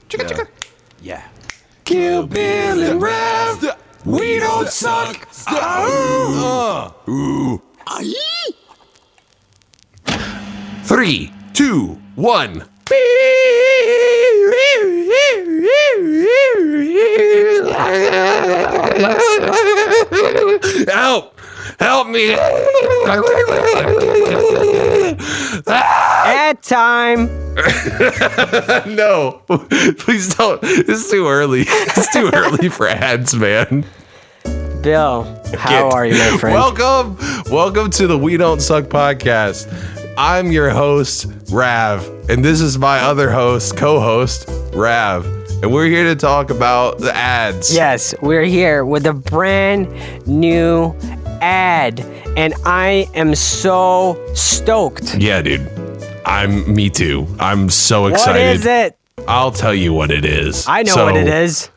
Chicka. Yeah. Kill Bill and Rev. We don't suck. Ooh. 3, 2, 1. Help me. Ad time. No, please don't. It's too early. It's too early for ads, man. Bill, how are you, my friend? Welcome to the We Don't Suck podcast. I'm your host, Rav, and this is my other host, co-host, Rav, and we're here to talk about the ads. Yes, we're here with a brand new ad, and I am so stoked. Yeah, dude. Me too. I'm so excited. What is it? I'll tell you what it is. I know what it is.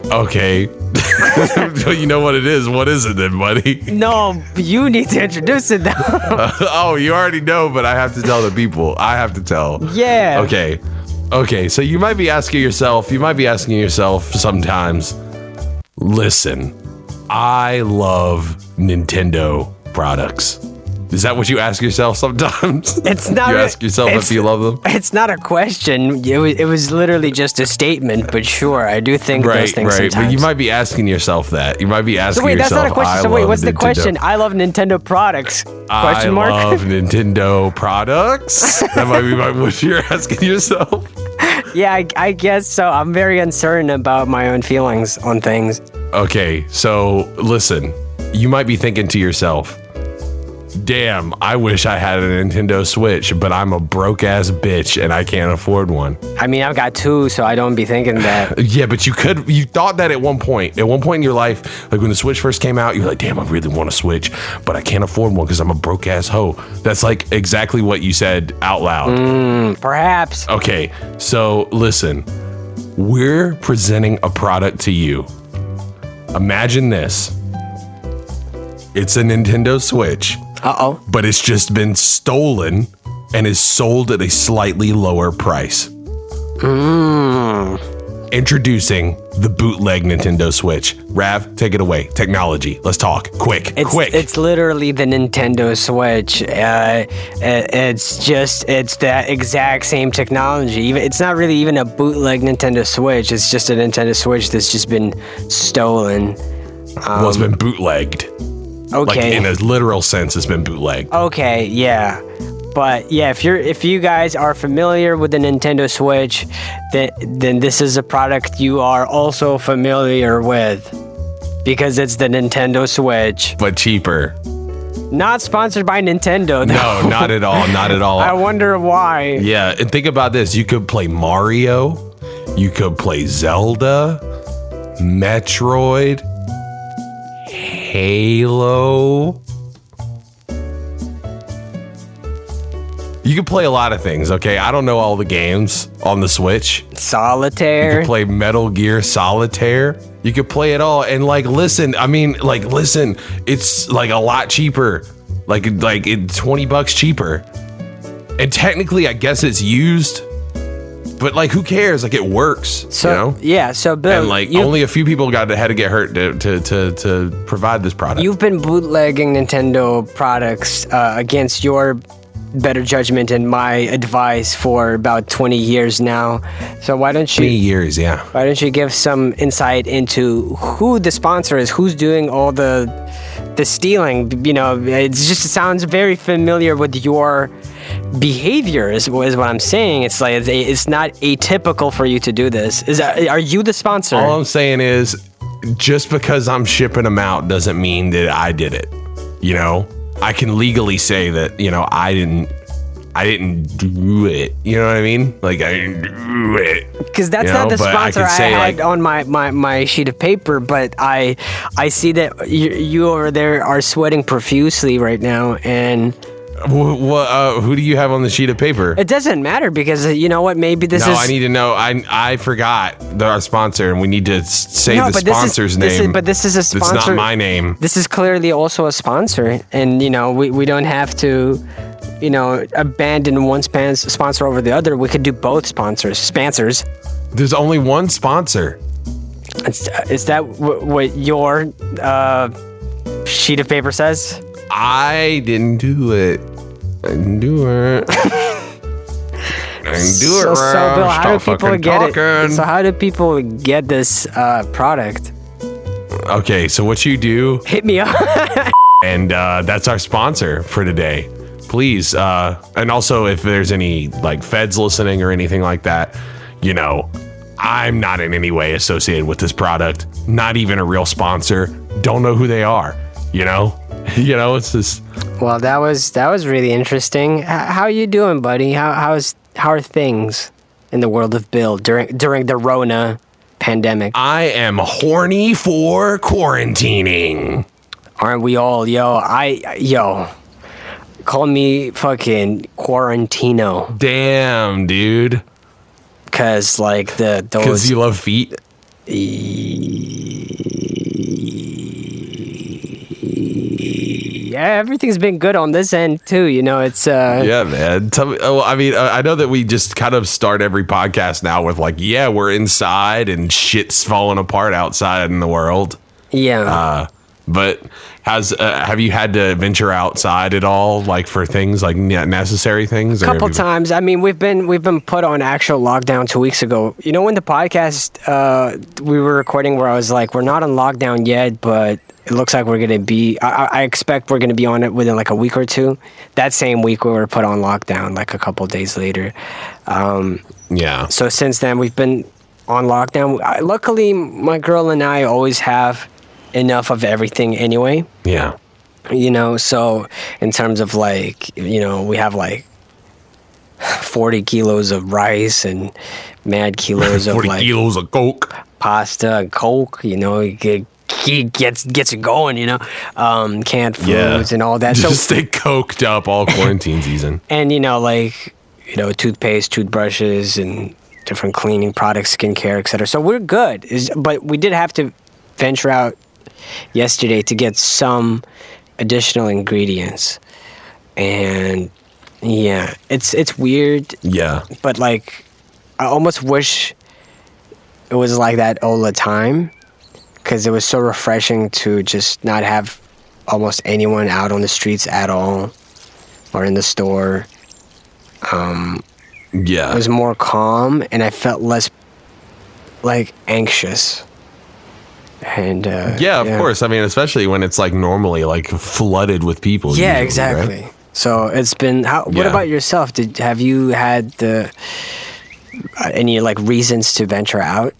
Okay. You know what it is. What is it then, buddy? No, you need to introduce it though. You already know, but I have to tell the people. I have to tell. Yeah. Okay, so you might be asking yourself sometimes, listen, I love Nintendo products. Is that what you ask yourself sometimes? It's not. You ask yourself if you love them? It's not a question. It was literally just a statement, but sure, I do think those things sometimes. But you might be asking yourself that. You might be asking wait, yourself, that's not a question. So wait, what's the Nintendo. question? I love Nintendo products. Question mark? I love Nintendo products? That might be what you're asking yourself? Yeah, I guess so. I'm very uncertain about my own feelings on things. Okay, so listen. You might be thinking to yourself, damn, I wish I had a Nintendo Switch, but I'm a broke-ass bitch and I can't afford one. I mean, I've got two, so I don't be thinking that. Yeah, but you thought that at one point. At one point in your life, like when the Switch first came out, you're like, damn, I really want a Switch, but I can't afford one because I'm a broke-ass hoe. That's like exactly what you said out loud. Perhaps. Okay, so listen. We're presenting a product to you. Imagine this. It's a Nintendo Switch. Uh-oh. But it's just been stolen and is sold at a slightly lower price. Introducing the bootleg Nintendo Switch. Rav, take it away. Technology. Let's talk. Quick. It's literally the Nintendo Switch. It's that exact same technology. It's not really even a bootleg Nintendo Switch. It's just a Nintendo Switch that's just been stolen. Well, it's been bootlegged. Okay. Like in a literal sense, it's been bootlegged. Okay, yeah. But yeah, if you guys are familiar with the Nintendo Switch, then this is a product you are also familiar with. Because it's the Nintendo Switch. But cheaper. Not sponsored by Nintendo, though. No, not at all. Not at all. I wonder why. Yeah, and think about this. You could play Mario. You could play Zelda. Metroid. Halo. You can play a lot of things, okay? I don't know all the games on the Switch. Solitaire. You can play Metal Gear Solitaire. You could play it all. And listen, it's like a lot cheaper. Like it's $20 cheaper. And technically, I guess it's used. But who cares? It works. So, you know? Yeah. So, Bill, and only a few people had to get hurt to provide this product. You've been bootlegging Nintendo products against your better judgment and my advice for about 20 years now. So why don't you? 20 years, yeah. Why don't you give some insight into who the sponsor is? Who's doing all the stealing? You know, it sounds very familiar with your behavior is what I'm saying. It's it's not atypical for you to do this. Are you the sponsor? All I'm saying is, just because I'm shipping them out doesn't mean that I did it. You know, I can legally say that, I didn't do it. You know what I mean? I didn't do it. Because that's not the sponsor I had on my sheet of paper, but I see that you over there are sweating profusely right now, and What? Who do you have on the sheet of paper? It doesn't matter because you know what? Maybe this is. No, I need to know. I forgot our sponsor, and we need to say the sponsor's name. But this is a sponsor. It's not my name. This is clearly also a sponsor, and you know we don't have to, you know, abandon one sponsor over the other. We could do both sponsors. There's only one sponsor. Is that what your sheet of paper says? I didn't do it. I didn't do it. So Bill, how do people get it? So how do people get this product? Okay, so what you do? Hit me up. And that's our sponsor for today. Please, and also if there's any like feds listening or anything like that, you know, I'm not in any way associated with this product. Not even a real sponsor. Don't know who they are. You know, it's just. Well, that was really interesting. How are you doing, buddy? How are things in the world of Bill during the Rona pandemic? I am horny for quarantining. Aren't we all? Yo, call me fucking Quarantino. Damn, dude. Cause like those. Cause you love feet. Yeah, everything's been good on this end too. You know, it's Yeah, man. Tell me. I mean, I know that we just kind of start every podcast now with like, yeah, we're inside and shit's falling apart outside in the world. Yeah. But have you had to venture outside at all, like for things like necessary things? A couple times. I mean, we've been put on actual lockdown 2 weeks ago. You know, when the podcast we were recording, where I was like, we're not on lockdown yet, but it looks like we're gonna be. I expect we're gonna be on it within like a week or two. That same week we were put on lockdown, like a couple days later. Yeah. So since then we've been on lockdown. Luckily, my girl and I always have enough of everything anyway. Yeah. You know, so in terms of like, you know, we have like 40 kilos of rice and mad kilos of 40 like kilos of Coke, pasta and Coke, you know, he gets it going, you know, canned foods and all that. Just so stay coked up all quarantine season. And, you know, like, you know, toothpaste, toothbrushes and different cleaning products, skincare, etc. So we're good. But we did have to venture out yesterday to get some additional ingredients, and yeah, it's weird. Yeah, but like I almost wish it was like that all the time, because it was so refreshing to just not have almost anyone out on the streets at all or in the store. Yeah, it was more calm and I felt less like anxious. And yeah, of course. I mean, especially when it's like normally like flooded with people. Yeah, usually, exactly. Right? So it's been. What about yourself? Have you had any like reasons to venture out?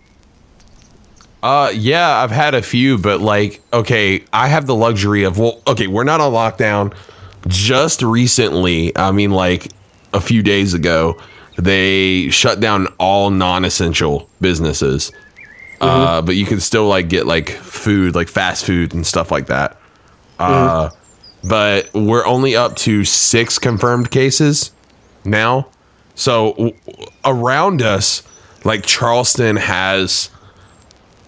Yeah, I've had a few, but like, okay, I have the luxury of we're not on lockdown. Just recently, I mean, like a few days ago, they shut down all non-essential businesses. But you can still like get like food, like fast food and stuff like that. But we're only up to 6 confirmed cases now. So around us, like Charleston has,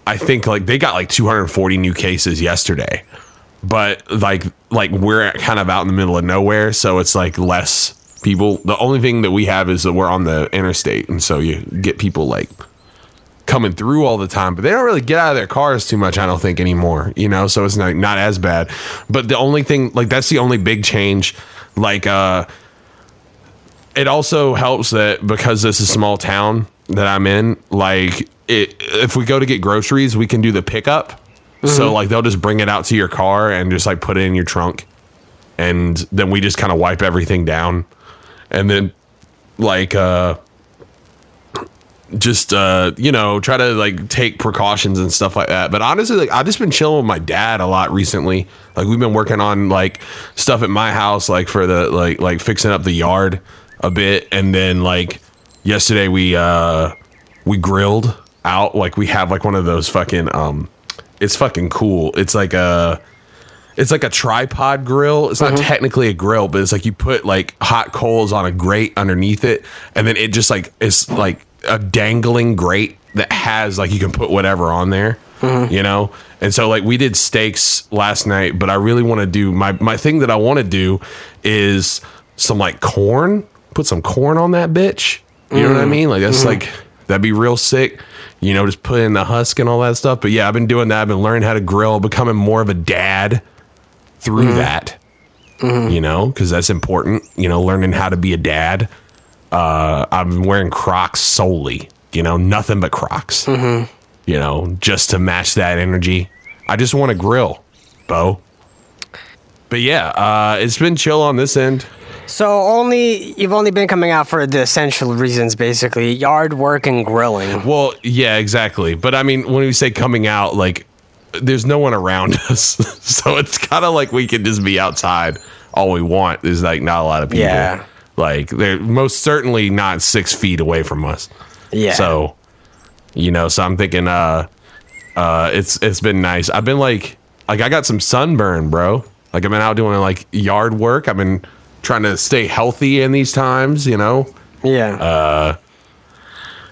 I think like they got like 240 new cases yesterday, but like we're kind of out in the middle of nowhere. So it's like less people. The only thing that we have is that we're on the interstate. And so you get people like coming through all the time, but they don't really get out of their cars too much, I don't think, anymore, you know, so it's not as bad. But the only thing, like, that's the only big change. Like, it also helps that because this is a small town that I'm in, like, if we go to get groceries, we can do the pickup. So, like, they'll just bring it out to your car and just, like, put it in your trunk. And then we just kind of wipe everything down. And then, like, just you know, try to like take precautions and stuff like that. But honestly, like I've just been chilling with my dad a lot recently. Like we've been working on like stuff at my house, like for the like fixing up the yard a bit. And then like yesterday we grilled out. Like we have like one of those fucking it's fucking cool. It's like it's like a tripod grill. It's not technically a grill, but it's like you put like hot coals on a grate underneath it, and then it just like it's like a dangling grate that has like you can put whatever on there, you know. And so like we did steaks last night, but I really want to do my thing that I want to do is some like corn. Put some corn on that bitch. You know what I mean? Like that's like that'd be real sick. You know, just put in the husk and all that stuff. But yeah, I've been doing that. I've been learning how to grill, becoming more of a dad through that, you know, because that's important, you know, learning how to be a dad. I'm wearing Crocs solely, you know, nothing but Crocs, you know, just to match that energy. I just want to grill, Bo. But yeah, it's been chill on this end. So you've only been coming out for the essential reasons, basically yard work and grilling. Well, yeah, exactly. But I mean, when we say coming out, like, there's no one around us, so it's kind of like we can just be outside all we want. There's like not a lot of people. Yeah. Like they're most certainly not 6 feet away from us. Yeah. So, you know, so I'm thinking, it's been nice. I've been like I got some sunburn, bro. Like I've been out doing like yard work. I've been trying to stay healthy in these times, you know. Yeah.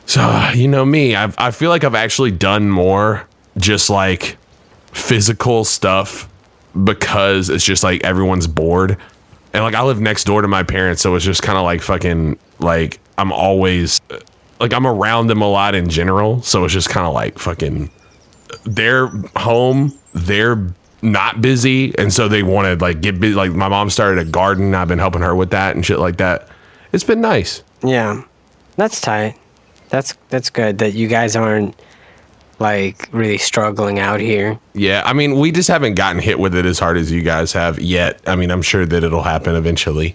So you know me, I feel like I've actually done more just like physical stuff because it's just like everyone's bored, and like I live next door to my parents, so it's just kind of like fucking like I'm always like I'm around them a lot in general, so it's just kind of like fucking they're home, they're not busy, and so they want to like get busy. Like my mom started a garden, I've been helping her with that and shit like that. It's been nice. Yeah, that's tight. That's good that you guys aren't like really struggling out here. Yeah, I mean, we just haven't gotten hit with it as hard as you guys have yet. I mean, I'm sure that it'll happen eventually,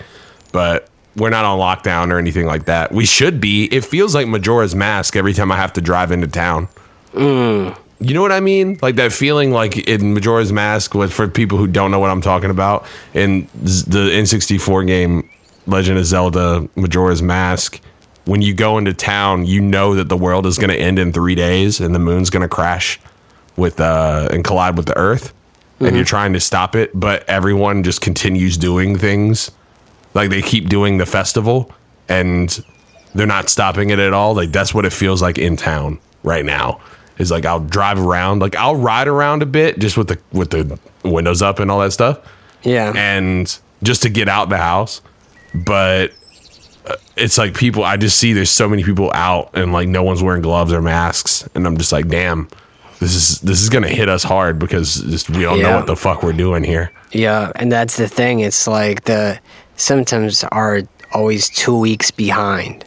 but we're not on lockdown or anything like that. We should be. It feels like Majora's Mask every time I have to drive into town. You know what I mean? Like that feeling like in Majora's Mask, for people who don't know what I'm talking about, in the N64 game Legend of Zelda Majora's Mask, when you go into town, you know that the world is going to end in 3 days and the moon's going to crash with and collide with the earth, and you're trying to stop it, but everyone just continues doing things. Like they keep doing the festival and they're not stopping it at all. Like that's what it feels like in town right now. Is like I'll drive around, like I'll ride around a bit just with the windows up and all that stuff. Yeah. And just to get out the house. But it's like people, I just see there's so many people out and like no one's wearing gloves or masks, and I'm just like, damn, this is gonna hit us hard because we don't know what the fuck we're doing here. Yeah, and that's the thing. It's like the symptoms are always 2 weeks behind.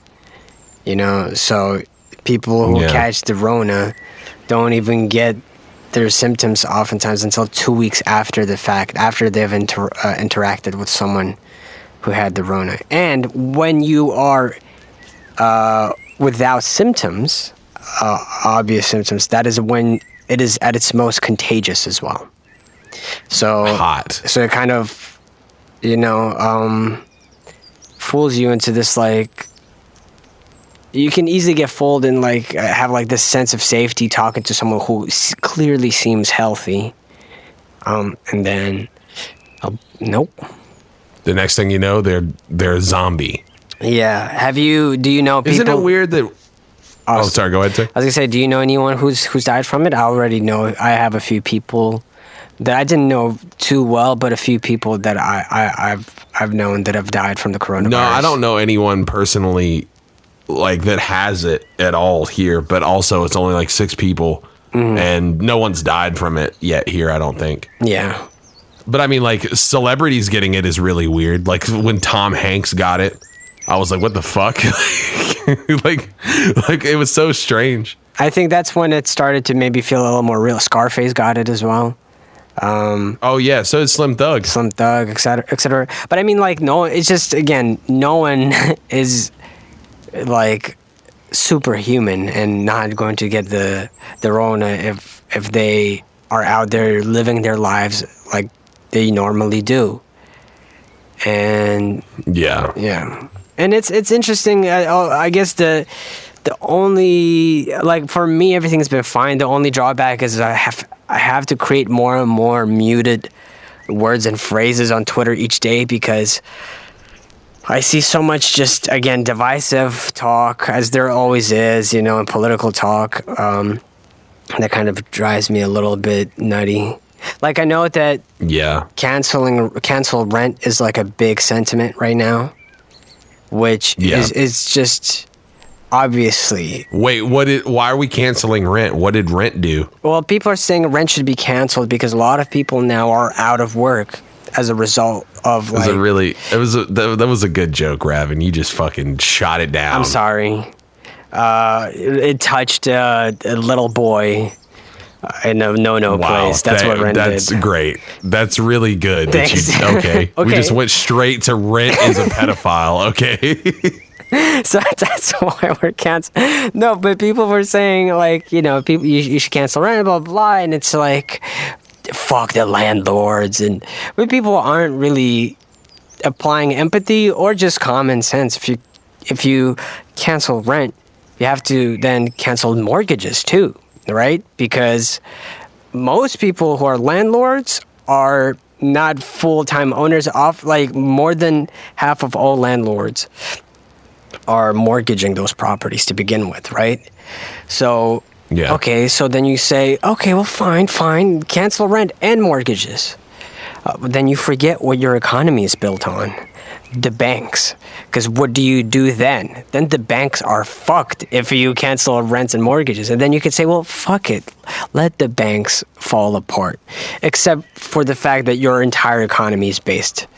You know, so people who catch the Rona don't even get their symptoms oftentimes until 2 weeks after the fact, after they've interacted with someone who had the Rona. And when you are without symptoms, obvious symptoms, that is when it is at its most contagious as well. So So it kind of, you know, fools you into this like. You can easily get fooled and like have like this sense of safety talking to someone who clearly seems healthy, and then nope. The next thing you know, they're a zombie. Yeah. Do you know people? Isn't it weird that? Oh, sorry. Go ahead, sir. I was gonna say, do you know anyone who's died from it? I already know. I have a few people that I didn't know too well, but a few people that I've known that have died from the coronavirus. No, I don't know anyone personally like that has it at all here, but also it's only like 6 people and no one's died from it yet here, I don't think. Yeah. But I mean, like celebrities getting it is really weird. Like when Tom Hanks got it, I was like, what the fuck? like it was so strange. I think that's when it started to maybe feel a little more real. Scarface got it as well. Oh yeah, so it's Slim Thug, et cetera, et cetera. But I mean, like, no, it's just, again, no one is like superhuman and not going to get the Rona if they are out there living their lives like they normally do. And yeah, and it's interesting. I guess the only, like, for me, everything's been fine. The only drawback is I have to create more and more muted words and phrases on Twitter each day because I see so much just, again, divisive talk, as there always is, in political talk. That kind of drives me a little bit nutty. Like, I know that cancel rent is like a big sentiment right now, which is just obviously. Wait, why are we canceling rent? What did rent do? Well, people are saying rent should be canceled because a lot of people now are out of work as a result of like. That was a good joke, Raven. You just fucking shot it down. I'm sorry. It touched a little boy in a no place. That's what rent That's did. great. That's really good. Thanks. Okay. We Okay. just went straight to rent is a pedophile. Okay. So that's why we're canceling. No, but people were saying like, people you should cancel rent, blah, blah, blah. And it's like, fuck the landlords. But people aren't really applying empathy or just common sense. If you cancel rent, you have to then cancel mortgages too, right? Because most people who are landlords are not full-time owners of, like, more than half of all landlords are mortgaging those properties to begin with, right? So, okay, so then you say, okay, well, fine, cancel rent and mortgages. But then you forget what your economy is built on. The banks. Because what do you do then? Then the banks are fucked if you cancel rents and mortgages. And then you could say, well, fuck it. Let the banks fall apart. Except for the fact that your entire economy is based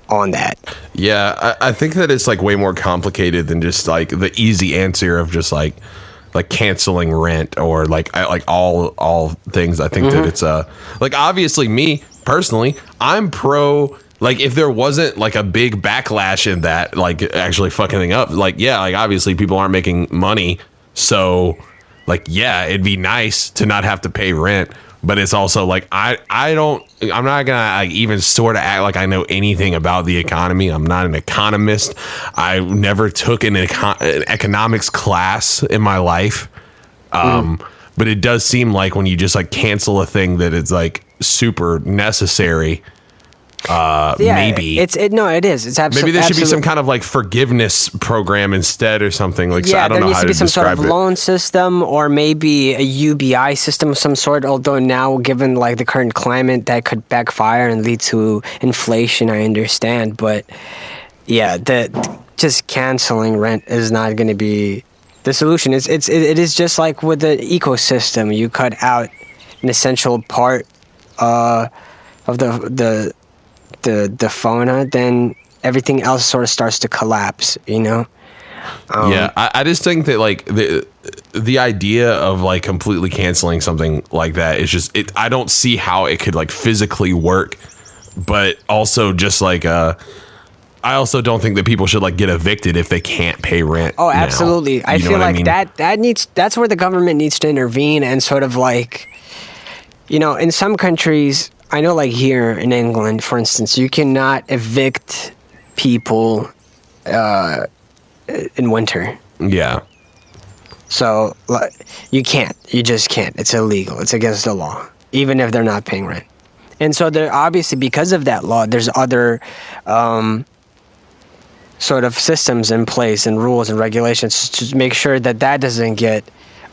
on that. Yeah, I think that it's like way more complicated than just like the easy answer of just like canceling rent or like all things. I think that it's like, obviously me personally, I'm pro. Like, if there wasn't, like, a big backlash in that, like, actually fucking thing up, like, yeah, like, obviously people aren't making money. So, like, yeah, it'd be nice to not have to pay rent. But it's also, like, I'm not going to like, even sort of act like I know anything about the economy. I'm not an economist. I never took an economics class in my life. But it does seem like when you just, like, cancel a thing that is, like, super necessary... maybe it is. It's absolutely. Maybe there should be some kind of like forgiveness program instead or something. Like, yeah, I don't there know needs how to be some sort describe of loan system or maybe a UBI system of some sort. Although now, given like the current climate, that could backfire and lead to inflation. I understand, but yeah, just canceling rent is not going to be the solution. It is just like with the ecosystem. You cut out an essential part of the fauna, then everything else sort of starts to collapse, I just think that like the idea of like completely canceling something like that is just I don't see how it could like physically work, but also just like I also don't think that people should like get evicted if they can't pay rent. Oh, absolutely. Now. I feel like mean? that's where the government needs to intervene and sort of like, in some countries, I know, like here in England, for instance, you cannot evict people in winter. Yeah. So you can't. You just can't. It's illegal. It's against the law, even if they're not paying rent. And so there, obviously, because of that law, there's other sort of systems in place and rules and regulations to make sure that doesn't get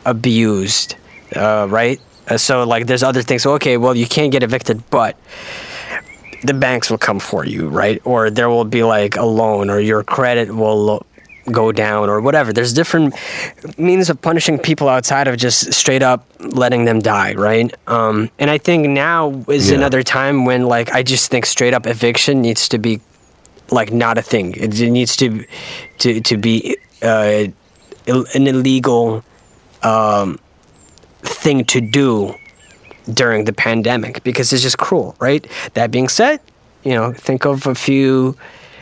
abused, right? So, like, there's other things. So, okay, well, you can't get evicted, but the banks will come for you, right? Or there will be, like, a loan, or your credit will go down, or whatever. There's different means of punishing people outside of just straight up letting them die, right? And I think now is another time when, like, I just think straight up eviction needs to be, like, not a thing. It needs to be an illegal... thing to do during the pandemic because it's just cruel, right? That being said, think of a few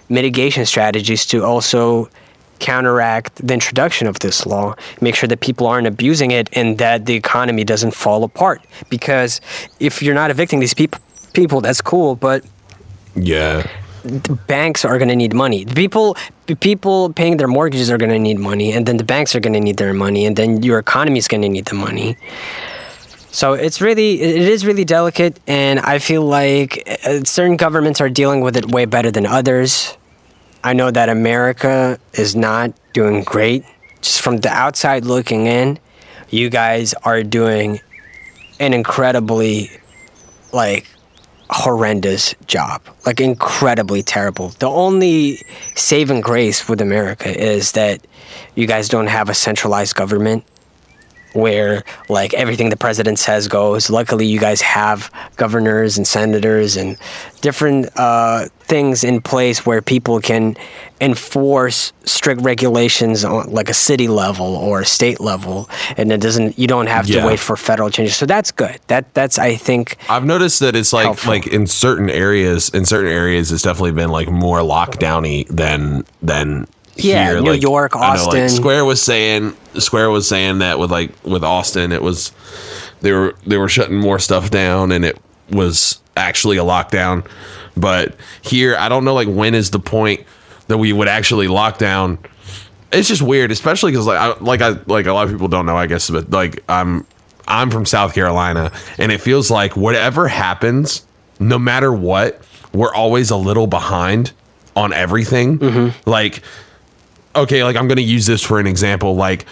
mitigation strategies to also counteract the introduction of this law, make sure that people aren't abusing it and that the economy doesn't fall apart. Because if you're not evicting these people, that's cool, but the banks are going to need money. The people paying their mortgages are going to need money, and then the banks are going to need their money, and then your economy is going to need the money. So it is really delicate, and I feel like certain governments are dealing with it way better than others. I know that America is not doing great. Just from the outside looking in, you guys are doing an incredibly, like, horrendous job. Like, incredibly terrible. The only saving grace with America is that you guys don't have a centralized government where, like, everything the president says goes. Luckily, you guys have governors and senators and different things in place where people can enforce strict regulations on, like, a city level or a state level, and you don't have to wait for federal changes. So that's good. That's I think I've noticed that it's like helpful. like in certain areas, it's definitely been like more lockdowny than here. New like, York, I know, Austin. like Square was saying that with Austin, it was they were shutting more stuff down, and it was actually a lockdown. But here, I don't know, like, when is the point that we would actually lock down? It's just weird, especially because a lot of people don't know, I guess, but like I'm from South Carolina, and it feels like whatever happens, no matter what, we're always a little behind on everything. Mm-hmm. Like, okay, like I'm going to use this for an example, like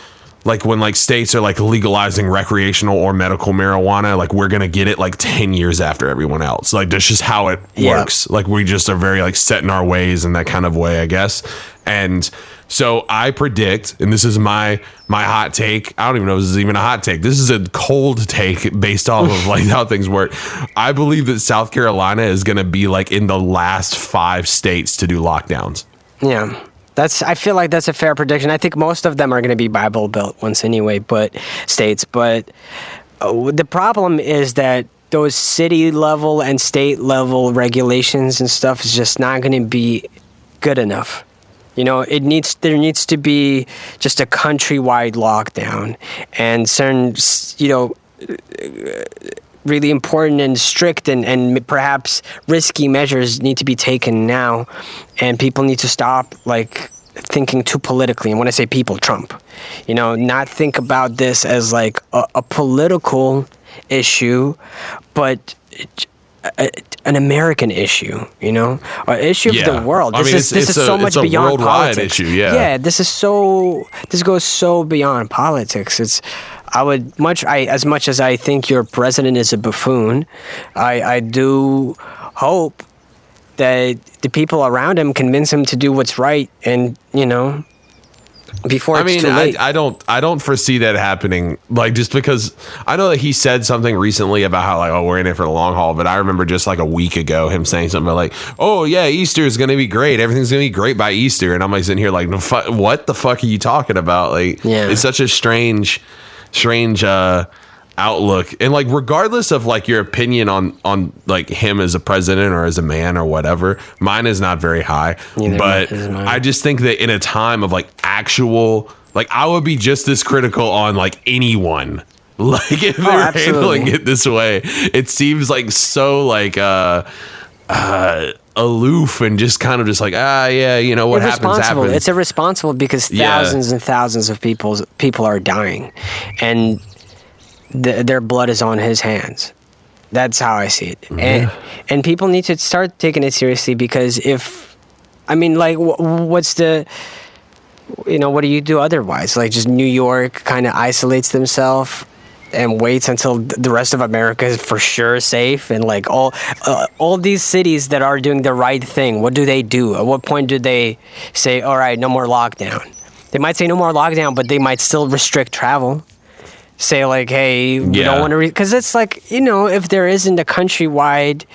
when like states are like legalizing recreational or medical marijuana, like we're going to get it like 10 years after everyone else. Like that's just how it works. Like we just are very like set in our ways in that kind of way, I guess. And so I predict, and this is my hot take. I don't even know if this is even a hot take. This is a cold take based off of like how things work. I believe that South Carolina is going to be like in the last 5 states to do lockdowns. Yeah. I feel like that's a fair prediction. I think most of them are going to be Bible Belt ones anyway, but the problem is that those city level and state level regulations and stuff is just not going to be good enough. You know, there needs to be just a countrywide lockdown, and certain, you know, really important and strict and perhaps risky measures need to be taken now, and people need to stop like thinking too politically. And when I say people, Trump, you know, not think about this as like a political issue, but an American issue, you know, an issue of the world. This is so much beyond politics. Issue, yeah. This goes so beyond politics. As much as I think your president is a buffoon, I do hope that the people around him convince him to do what's right, and you know, before it's too late. I don't foresee that happening. Like, just because I know that he said something recently about how like, oh, we're in it for the long haul. But I remember just like a week ago him saying something about like, oh yeah, Easter is going to be great. Everything's going to be great by Easter. And I'm like sitting here like, what the fuck are you talking about? Like, it's such a strange outlook. And like, regardless of like your opinion on like him as a president or as a man or whatever, mine is not very high. But I just think that in a time of like actual, like I would be just as critical on like anyone, like if they're handling it this way. It seems like so like aloof and just kind of just like you know, what happens. It's irresponsible because thousands and thousands of people are dying, and their blood is on his hands. That's how I see it. And people need to start taking it seriously, because what's the, you know, what do you do otherwise? Like, just New York kind of isolates themselves and waits until the rest of America is for sure safe, and like all these cities that are doing the right thing, what do they do? At what point do they say, all right, no more lockdown? They might say no more lockdown, but they might still restrict travel. Say like, hey, we don't want to, because it's like, you know, if there isn't a countrywide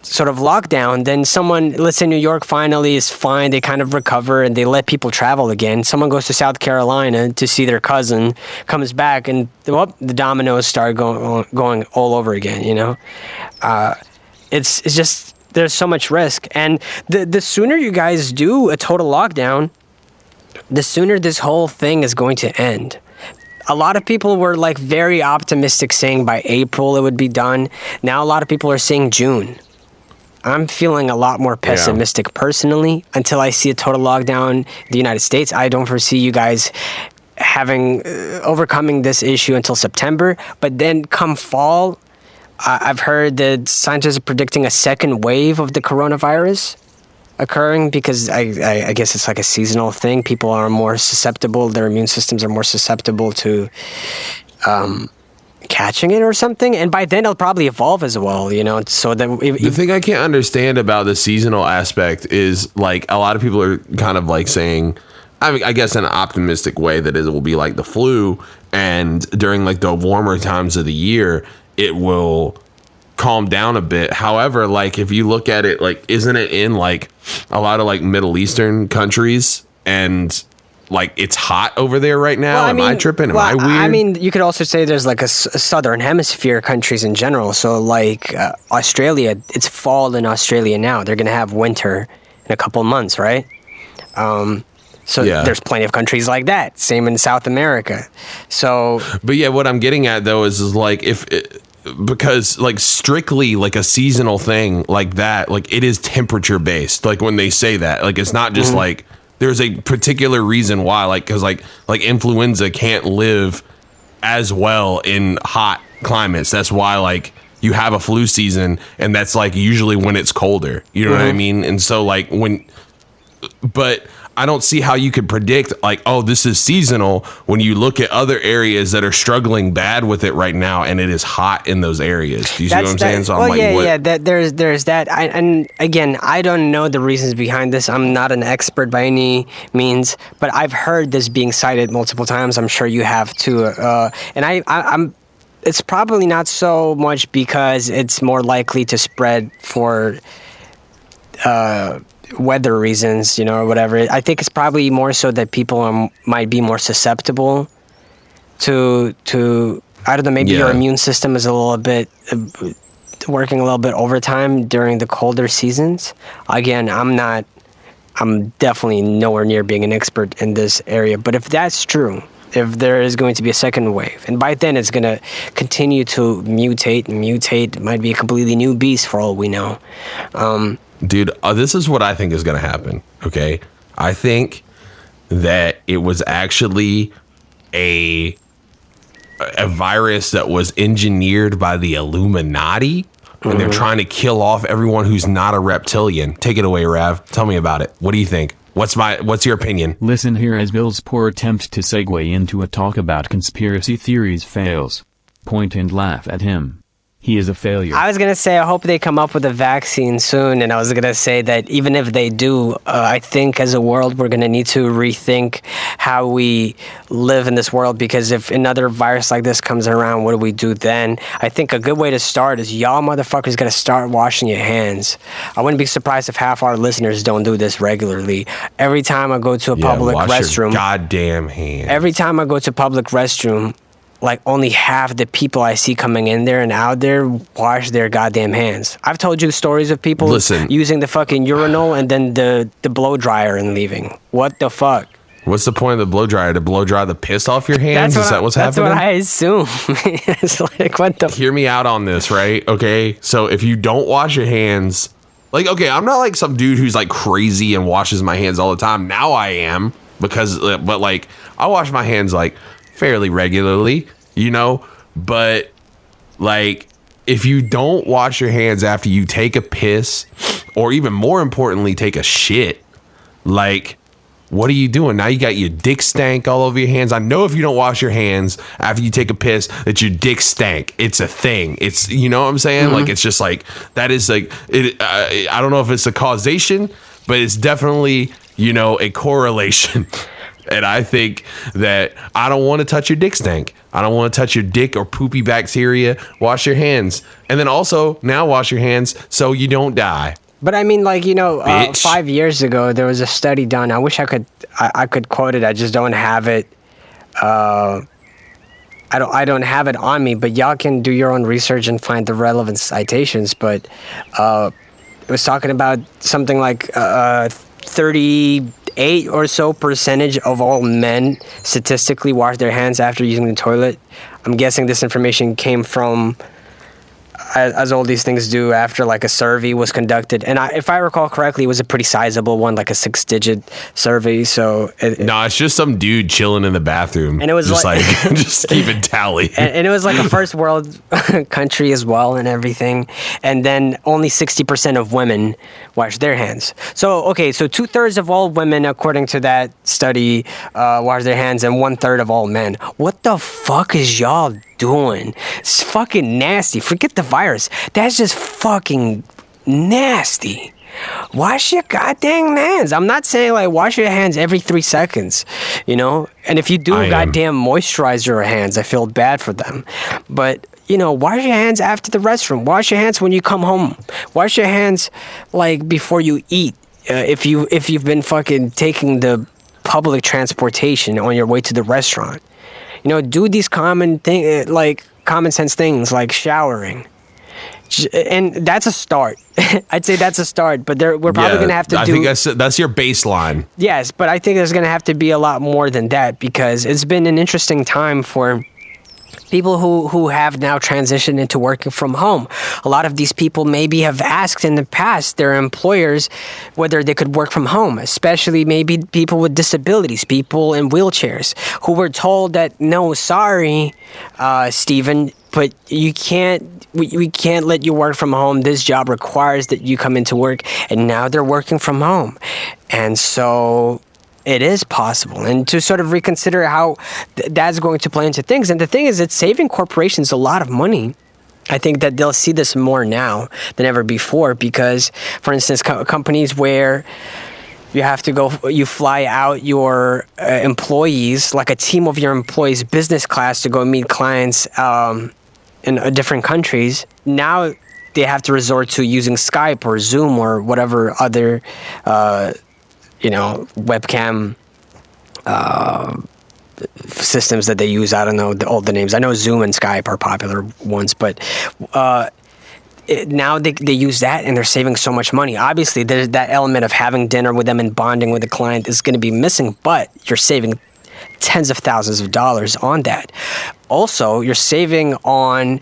sort of lockdown, then someone, let's say New York finally is fine, they kind of recover and they let people travel again. Someone goes to South Carolina to see their cousin, comes back, and the dominoes start going all over again, you know? It's just, there's so much risk. And the sooner you guys do a total lockdown, the sooner this whole thing is going to end. A lot of people were like very optimistic, saying by April it would be done. Now a lot of people are saying June. I'm feeling a lot more pessimistic personally until I see a total lockdown in the United States. I don't foresee you guys having overcoming this issue until September, but then come fall, I've heard that scientists are predicting a second wave of the coronavirus occurring because I guess it's like a seasonal thing. People are more susceptible; their immune systems are more susceptible to catching it or something, and by then it'll probably evolve as well, so that the thing I can't understand about the seasonal aspect is like a lot of people are kind of like saying, I mean, I guess in an optimistic way, that it will be like the flu, and during like the warmer times of the year it will calm down a bit. However, like if you look at it, like isn't it in like a lot of like Middle Eastern countries, and like it's hot over there right now? Am I tripping? Am I weird? I mean, you could also say there's like a southern hemisphere countries in general. So like Australia, it's fall in Australia now. They're gonna have winter in a couple months, right? So there's plenty of countries like that. Same in South America. So, but yeah, what I'm getting at though is like because like strictly like a seasonal thing like that, like it is temperature based. Like when they say that, like it's not just like there's a particular reason why, like because like influenza can't live as well in hot climates. That's why like you have a flu season, and that's like usually when it's colder. You know what I mean? And so like but I don't see how you could predict like, oh, this is seasonal when you look at other areas that are struggling bad with it right now, and it is hot in those areas. Do you see what I'm saying? So I'm like, there's that. And again, I don't know the reasons behind this. I'm not an expert by any means, but I've heard this being cited multiple times. I'm sure you have too. And I'm. It's probably not so much because it's more likely to spread for weather reasons, or whatever. I think it's probably more so that people might be more susceptible to I don't know, maybe your immune system is a little bit working a little bit overtime during the colder seasons. Again, I'm definitely nowhere near being an expert in this area, but if that's true, if there is going to be a second wave, and by then it's going to continue to mutate, it might be a completely new beast for all we know. Dude, this is what I think is going to happen. Okay. I think that it was actually a virus that was engineered by the Illuminati, and they're trying to kill off everyone who's not a reptilian. Take it away, Rav. Tell me about it. What do you think? What's your opinion? Listen here as Bill's poor attempt to segue into a talk about conspiracy theories fails. Point and laugh at him. He is a failure. I was going to say, I hope they come up with a vaccine soon. And I was going to say that even if they do, I think as a world, we're going to need to rethink how we live in this world. Because if another virus like this comes around, what do we do then? I think a good way to start is y'all motherfuckers got to start washing your hands. I wouldn't be surprised if half our listeners don't do this regularly. Every time I go to a public restroom. Your goddamn hands. Every time I go to a public restroom, like only half the people I see coming in there and out there wash their goddamn hands. I've told you stories of people using the fucking urinal and then the blow dryer and leaving. What the fuck? What's the point of the blow dryer? To blow dry the piss off your hands? Is that what's happening? That's what I assume. It's like, what the... Hear me out on this, right? Okay, so if you don't wash your hands... Like, okay, I'm not like some dude who's like crazy and washes my hands all the time. Now I am, because... But like, I wash my hands like... fairly regularly, but like if you don't wash your hands after you take a piss, or even more importantly take a shit, like what are you doing? Now you got your dick stank all over your hands. I know if you don't wash your hands after you take a piss that your dick stank. It's a thing. It's, you know what I'm saying? Like it's just like that is like it. I don't know if it's a causation, but it's definitely a correlation. And I think that I don't want to touch your dick stank. I don't want to touch your dick or poopy bacteria. Wash your hands. And then also now wash your hands so you don't die. But I mean, like, 5 years ago, there was a study done. I wish I could quote it. I just don't have it. I don't have it on me, but y'all can do your own research and find the relevant citations. But it was talking about something like 38 or so % of all men statistically wash their hands after using the toilet. I'm guessing this information came from, as all these things do after like a survey was conducted. And if I recall correctly, it was a pretty sizable one, like a 6-digit survey. So no, it's just some dude chilling in the bathroom. And it was just like just keeping tally. And it was like a first world country as well and everything. And then only 60% of women wash their hands. So, okay, so 2/3 of all women, according to that study, wash their hands, and 1/3 of all men. What the fuck is y'all doing? It's fucking nasty. Forget the virus. That's just fucking nasty. Wash your goddamn hands. I'm not saying like wash your hands every 3 seconds, you know? And if you do goddamn moisturize your hands, I feel bad for them. But, you know, wash your hands after the restroom. Wash your hands when you come home. Wash your hands like before you eat. If you've been fucking taking the public transportation on your way to the restaurant. You know, do these common sense things like showering. And that's a start. I'd say that's a start, but we're probably going to have to do... I think that's your baseline. Yes, but I think there's going to have to be a lot more than that, because it's been an interesting time for people who have now transitioned into working from home. A lot of these people maybe have asked in the past their employers whether they could work from home, especially maybe people with disabilities, people in wheelchairs, who were told that, no, sorry, Stephen, but you can't, we can't let you work from home. This job requires that you come into work, and now they're working from home. And so it is possible, and to sort of reconsider how that's going to play into things. And the thing is, it's saving corporations a lot of money. I think that they'll see this more now than ever before, because, for instance, companies where you fly out your employees, like a team of your employees, business class, to go meet clients in different countries. Now they have to resort to using Skype or Zoom or whatever other webcam systems that they use. I don't know all the names. I know Zoom and Skype are popular ones, but now they use that, and they're saving so much money. Obviously, there's that element of having dinner with them and bonding with the client is going to be missing, but you're saving tens of thousands of dollars on that. Also, you're saving on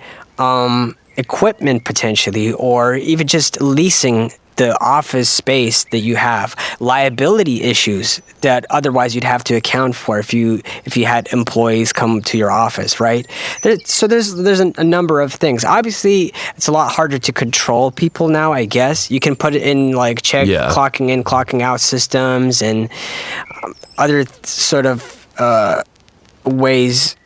equipment potentially, or even just leasing the office space that you have, liability issues that otherwise you'd have to account for if you had employees come to your office, right? So there's a number of things. Obviously, it's a lot harder to control people now, I guess. You can put it in like clocking in, clocking out systems, and other sort of ways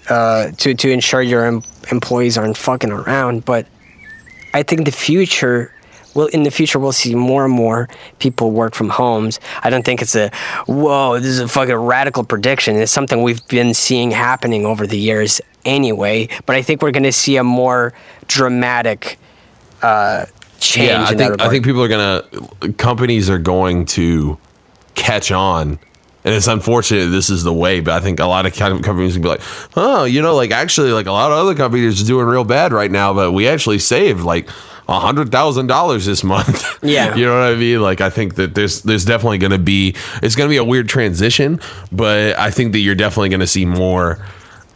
to ensure your employees aren't fucking around. But I think in the future, we'll see more and more people work from homes. I don't think it's this is a fucking radical prediction. It's something we've been seeing happening over the years anyway. But I think we're going to see a more dramatic change. Yeah, I think companies are going to catch on. And it's unfortunate this is the way, but I think a lot of companies will be like, actually, like a lot of other companies are doing real bad right now, but we actually saved like $100,000 this month. Yeah. You know what I mean? Like, I think that there's definitely going to be a weird transition, but I think that you're definitely going to see more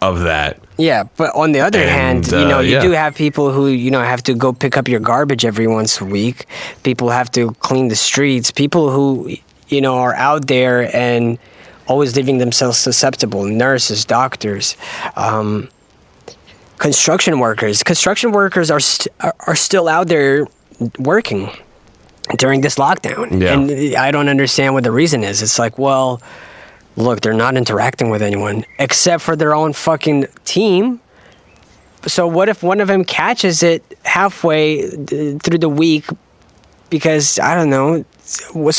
of that. Yeah, but on the other hand, you do have people who, have to go pick up your garbage every once a week. People have to clean the streets. People who, are out there and always leaving themselves susceptible. Nurses, doctors, construction workers. Construction workers are still out there working during this lockdown. Yeah. And I don't understand what the reason is. It's like, well, look, they're not interacting with anyone except for their own fucking team. So what if one of them catches it halfway through the week because, I don't know,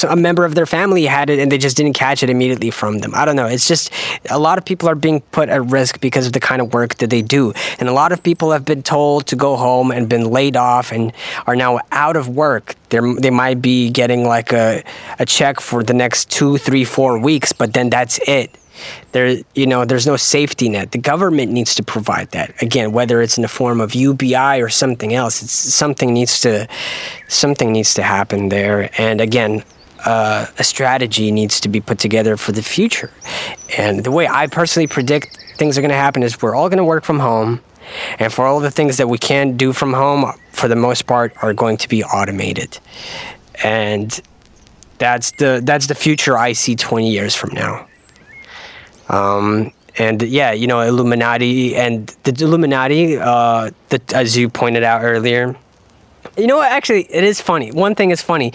a member of their family had it and they just didn't catch it immediately from them? I don't know. It's just a lot of people are being put at risk because of the kind of work that they do. And a lot of people have been told to go home and been laid off and are now out of work. They might be getting like a check for the next 2, 3, 4 weeks, but then that's it. There's no safety net. The government needs to provide that. Again, whether it's in the form of UBI or something else, something needs to happen there. And again, a strategy needs to be put together for the future. And the way I personally predict things are going to happen is we're all going to work from home, And for all the things that we can do from home, for the most part, are going to be automated. And that's the future I see 20 years from now. And yeah, you know, Illuminati, and the Illuminati, as you pointed out earlier. You know what? Actually, it is funny. One thing is funny.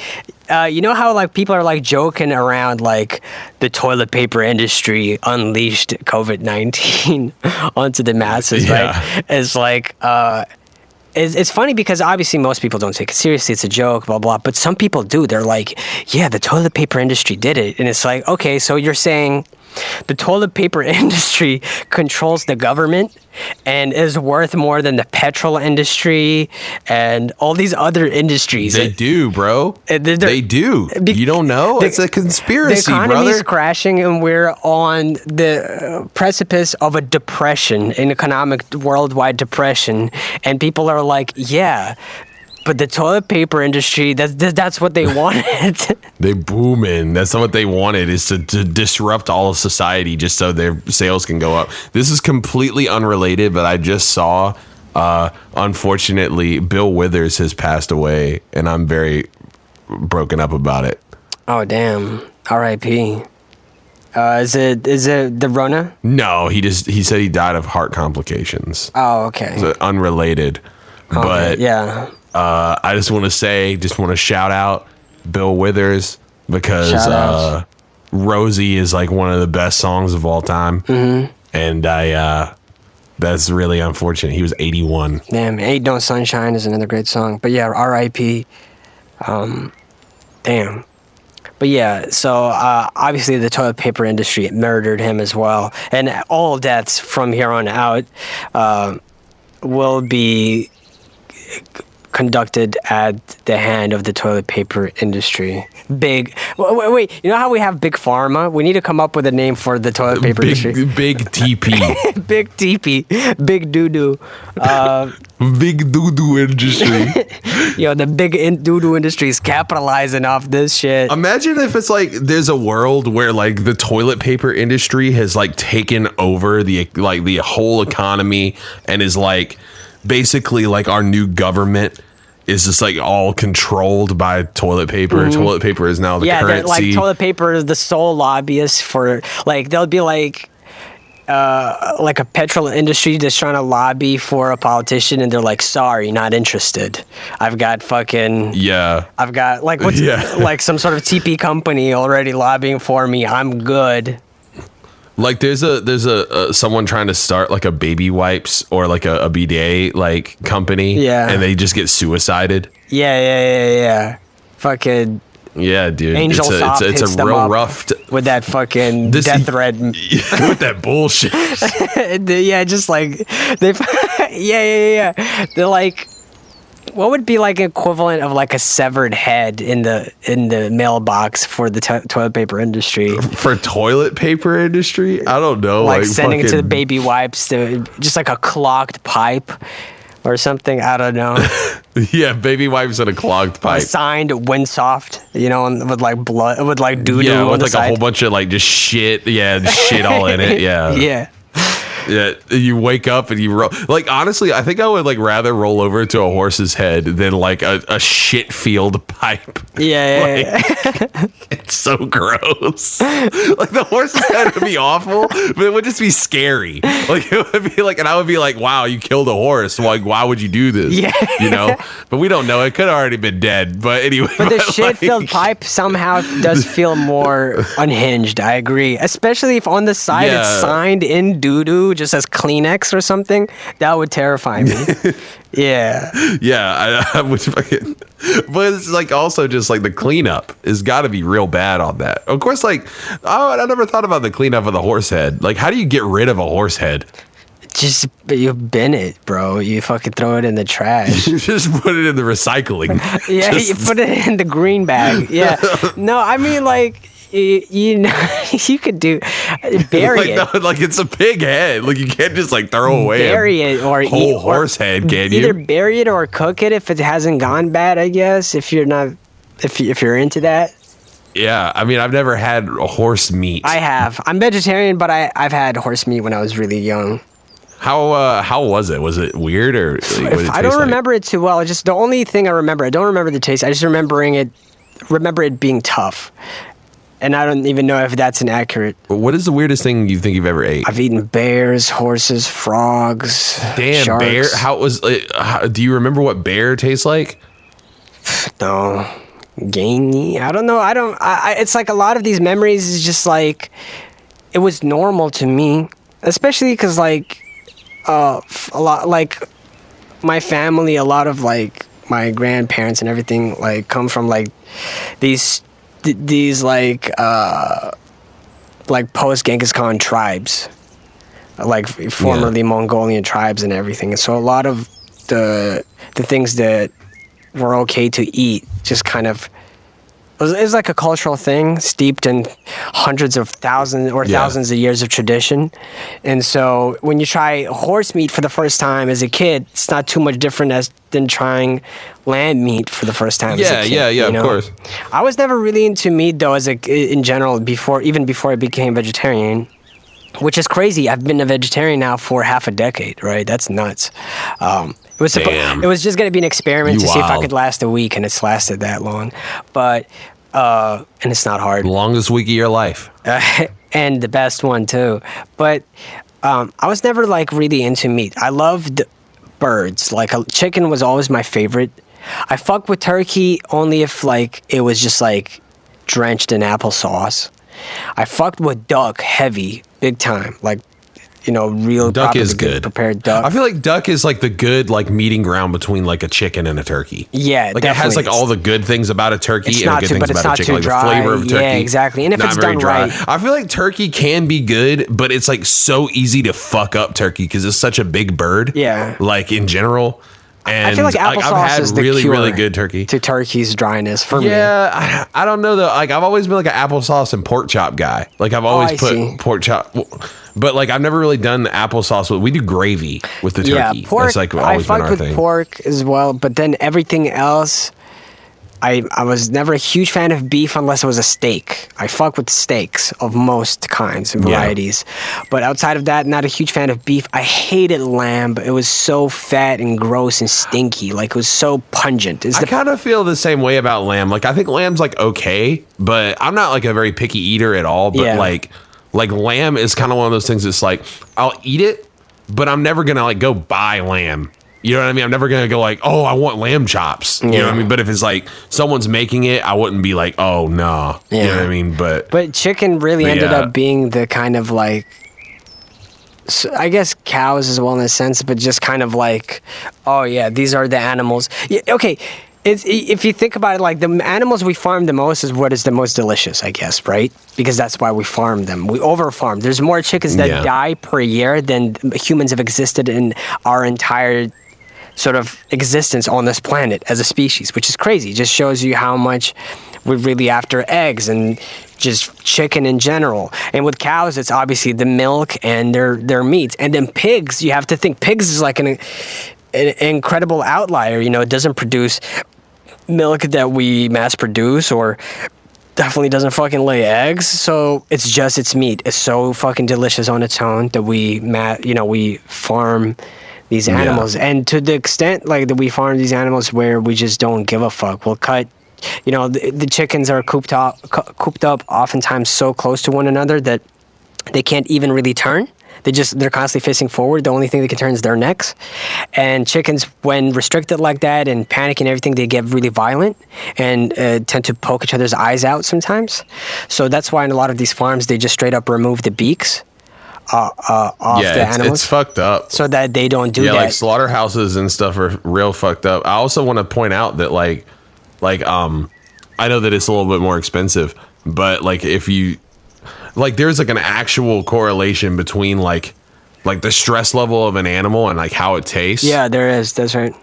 You know how like people are like joking around like the toilet paper industry unleashed COVID-19 onto the masses, Yeah. right? It's like it's funny because obviously most people don't take it seriously. It's a joke, blah blah. But some people do. They're like, yeah, the toilet paper industry did it, and it's like, okay, so you're saying the toilet paper industry controls the government and is worth more than the petrol industry and all these other industries. They do, bro. They do. You don't know? It's a conspiracy, the economy's brother. crashing, and we're on the precipice of a depression, an economic worldwide depression. And people are like, yeah, but the toilet paper industry, that's what they wanted. They booming. That's not what they wanted, is to disrupt all of society just so their sales can go up. This is completely unrelated, but I just saw, unfortunately, Bill Withers has passed away, and I'm very broken up about it. Oh, damn. R.I.P. Is it the Rona? No, he said he died of heart complications. Oh, okay. So unrelated. Okay, But yeah. I just want to shout out Bill Withers, because Shout outs. Rosie is like one of the best songs of all time. Mm-hmm. And that's really unfortunate. He was 81. Damn, Ain't No Sunshine is another great song. But yeah, R.I.P. Damn. But yeah, so obviously the toilet paper industry murdered him as well. And all deaths from here on out will be conducted at the hand of the toilet paper industry. Wait, you know how we have Big Pharma? We need to come up with a name for the toilet paper industry. Big TP. Big TP. Big doo-doo. Big doo-doo industry. Yo, the big doo-doo industry is capitalizing off this shit. Imagine if it's like there's a world where like the toilet paper industry has like taken over the whole economy, and is like basically like our new government is just like all controlled by toilet paper. Mm-hmm. Toilet paper is now the currency. Like toilet paper is the sole lobbyist for, like, they'll be like a petrol industry just trying to lobby for a politician, and they're like, sorry, not interested. I've got like like some sort of TP company already lobbying for me. I'm good. Like there's a someone trying to start like a baby wipes or like a bidet like company. Yeah. And they just get suicided. Yeah. Fucking yeah, dude. Angel Soft it's a real rough with that fucking death thread with that bullshit. Yeah, just like they yeah. They're like, what would be like equivalent of like a severed head in the mailbox for the toilet paper industry? For toilet paper industry? I don't know. Like sending it to the baby wipes, to just like a clogged pipe or something. I don't know. Yeah, baby wipes and a clogged pipe. Signed Winsoft, you know, with like blood, with like doo-doo. Yeah, with on the like side. a whole bunch of like just shit. Yeah, shit all in it. Yeah. Yeah. Yeah, you wake up and you roll. Like, honestly, I think I would like rather roll over to a horse's head than like a shit field pipe. Yeah. It's so gross. Like the horse's head would be awful, but it would just be scary. Like it would be like, and I would be like, wow, you killed a horse. Like, why would you do this? Yeah. You know? But we don't know. It could have already been dead. But anyway. But the shit-filled pipe somehow does feel more unhinged. I agree. Especially if on the side it's signed in doo-doo, just as Kleenex or something. That would terrify me. Yeah. Yeah, I would fucking. But it's like also just like the cleanup has got to be real bad on that. Of course, like I never thought about the cleanup of the horse head. Like, how do you get rid of a horse head? Just you bin it, bro. You fucking throw it in the trash. You just put it in the recycling. Yeah, you put it in the green bag. Yeah. No, I mean like. You know, you could bury it. No, like it's a pig head. Like you can't just like throw away it or whole horse head. Can you either bury it or cook it if it hasn't gone bad? I guess if you're into that. Yeah, I mean, I've never had horse meat. I have. I'm vegetarian, but I've had horse meat when I was really young. How was it? Was it weird or? What did it I taste don't like? remember it too well. Just the only thing I remember, I don't remember the taste. I just remember it being tough, and I don't even know if that's inaccurate. What is the weirdest thing you think you've ever ate? I've eaten bears, horses, frogs, Damn, sharks. bear. How was? Do you remember what bear tastes like? No, gamey. I don't know. It's like a lot of these memories is just like it was normal to me, especially because like a lot like my family, a lot of like my grandparents and everything like come from like these like post Genghis Khan tribes, like formerly Mongolian tribes and everything. And so a lot of the things that were okay to eat just kind of it was like a cultural thing steeped in hundreds of thousands of years of tradition. And so when you try horse meat for the first time as a kid, it's not too much different than trying lamb meat for the first time as a kid. Yeah, of course. I was never really into meat though in general before I became vegetarian, which is crazy. I've been a vegetarian now for half a decade, right? That's nuts. It was just going to be an experiment to see if I could last a week, and it's lasted that long. But and it's not hard. Longest week of your life. And the best one too. But I was never like really into meat. I loved birds. Like chicken was always my favorite. I fuck with turkey only if like it was just like drenched in applesauce. I fucked with duck heavy, big time. Like, you know, real duck is good prepared duck. I feel like duck is like the good like meeting ground between like a chicken and a turkey. Yeah, like definitely. It has like all the good things about a turkey and the good things about a chicken, like dry. The flavor of turkey. Yeah, exactly. And if it's done dry. right, I feel like turkey can be good, but it's like so easy to fuck up turkey because it's such a big bird. Yeah, like in general. And I feel like applesauce I've had is the really, cure really good turkey to turkey's dryness for me. Yeah, I don't know though. Like I've always been like an applesauce and pork chop guy. Like I've always put pork chop, but like I've never really done applesauce. We do gravy with the turkey. Yeah, pork. That's like always been our thing. I fucked with pork as well, but then everything else. I was never a huge fan of beef unless it was a steak. I fuck with steaks of most kinds and varieties. Yeah. But outside of that, not a huge fan of beef. I hated lamb. It was so fat and gross and stinky. Like, it was so pungent. I kind of feel the same way about lamb. Like, I think lamb's, like, okay, but I'm not, like, a very picky eater at all. But, like lamb is kind of one of those things that's, like, I'll eat it, but I'm never going to, like, go buy lamb. You know what I mean? I'm never going to go like, oh, I want lamb chops. You know what I mean? But if it's like someone's making it, I wouldn't be like, oh, no. Yeah. You know what I mean? But chicken really ended up being the kind of like, I guess cows as well in a sense, but just kind of like, oh, yeah, these are the animals. Yeah, okay. If you think about it, like the animals we farm the most is what is the most delicious, I guess, right? Because that's why we farm them. We over-farm. There's more chickens that die per year than humans have existed in our entire sort of existence on this planet as a species, which is crazy. It just shows you how much we're really after eggs and just chicken in general. And with cows, it's obviously the milk and their meat. And then pigs, you have to think pigs is like an incredible outlier. You know, it doesn't produce milk that we mass produce, or definitely doesn't fucking lay eggs. So it's just its meat. It's so fucking delicious on its own that we farm these animals. And to the extent like that we farm these animals where we just don't give a fuck, we'll cut, you know, the chickens are cooped up oftentimes so close to one another that they can't even really turn. They're constantly facing forward. The only thing they can turn is their necks. And chickens, when restricted like that and panicking and everything, they get really violent and tend to poke each other's eyes out sometimes. So that's why in a lot of these farms, they just straight up remove the beaks off the animals. It's fucked up. So that they don't do that. Yeah, like slaughterhouses and stuff are real fucked up. I also want to point out that like I know that it's a little bit more expensive, but like if you like there's like an actual correlation between like the stress level of an animal and like how it tastes. Yeah, there is. That's right.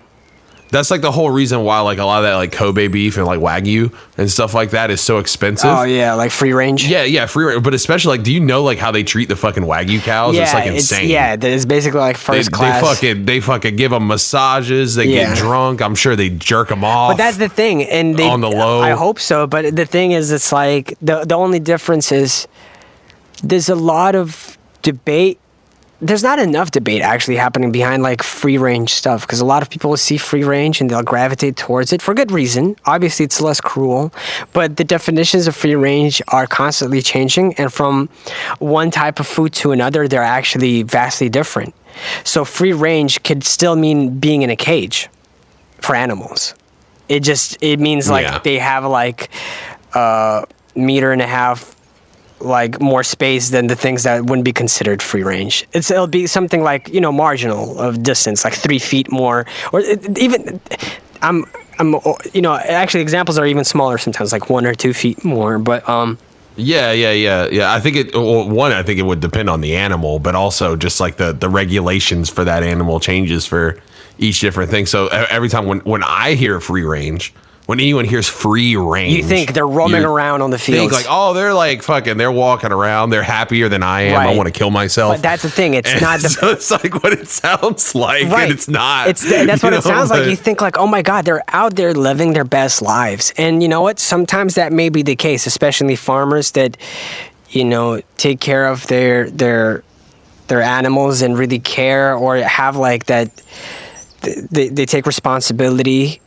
That's like the whole reason why like a lot of that like Kobe beef and like Wagyu and stuff like that is so expensive. Oh yeah, like free range. Yeah, free range. But especially like, do you know like how they treat the fucking Wagyu cows? Yeah, it's like insane. It's basically like first class. They fucking give them massages. They get drunk. I'm sure they jerk them off. But that's the thing, and on the low. I hope so. But the thing is, it's like the only difference is there's a lot of debate there's not enough debate actually happening behind like free range stuff, because a lot of people will see free range and they'll gravitate towards it for good reason. Obviously, it's less cruel, but the definitions of free range are constantly changing, and from one type of food to another, they're actually vastly different. So free range could still mean being in a cage for animals. It means like they have like a meter and a half like more space than the things that wouldn't be considered free range. It'll be something like, you know, marginal of distance, like 3 feet more, or even I'm you know, actually examples are even smaller sometimes, like 1 or 2 feet more. But Yeah. I think I think it would depend on the animal, but also just like the regulations for that animal changes for each different thing. So every time when I hear free range, when anyone hears free range, you think they're roaming around on the fields. Think like, oh, they're like fucking, they're walking around. They're happier than I am. Right. I want to kill myself. But that's the thing. It's not the. So it's like what it sounds like, right. And it's not. That's what it sounds like. You think like, oh my God, they're out there living their best lives. And you know what? Sometimes that may be the case, especially farmers that, you know, take care of their animals and really care, or have like that. They take responsibility.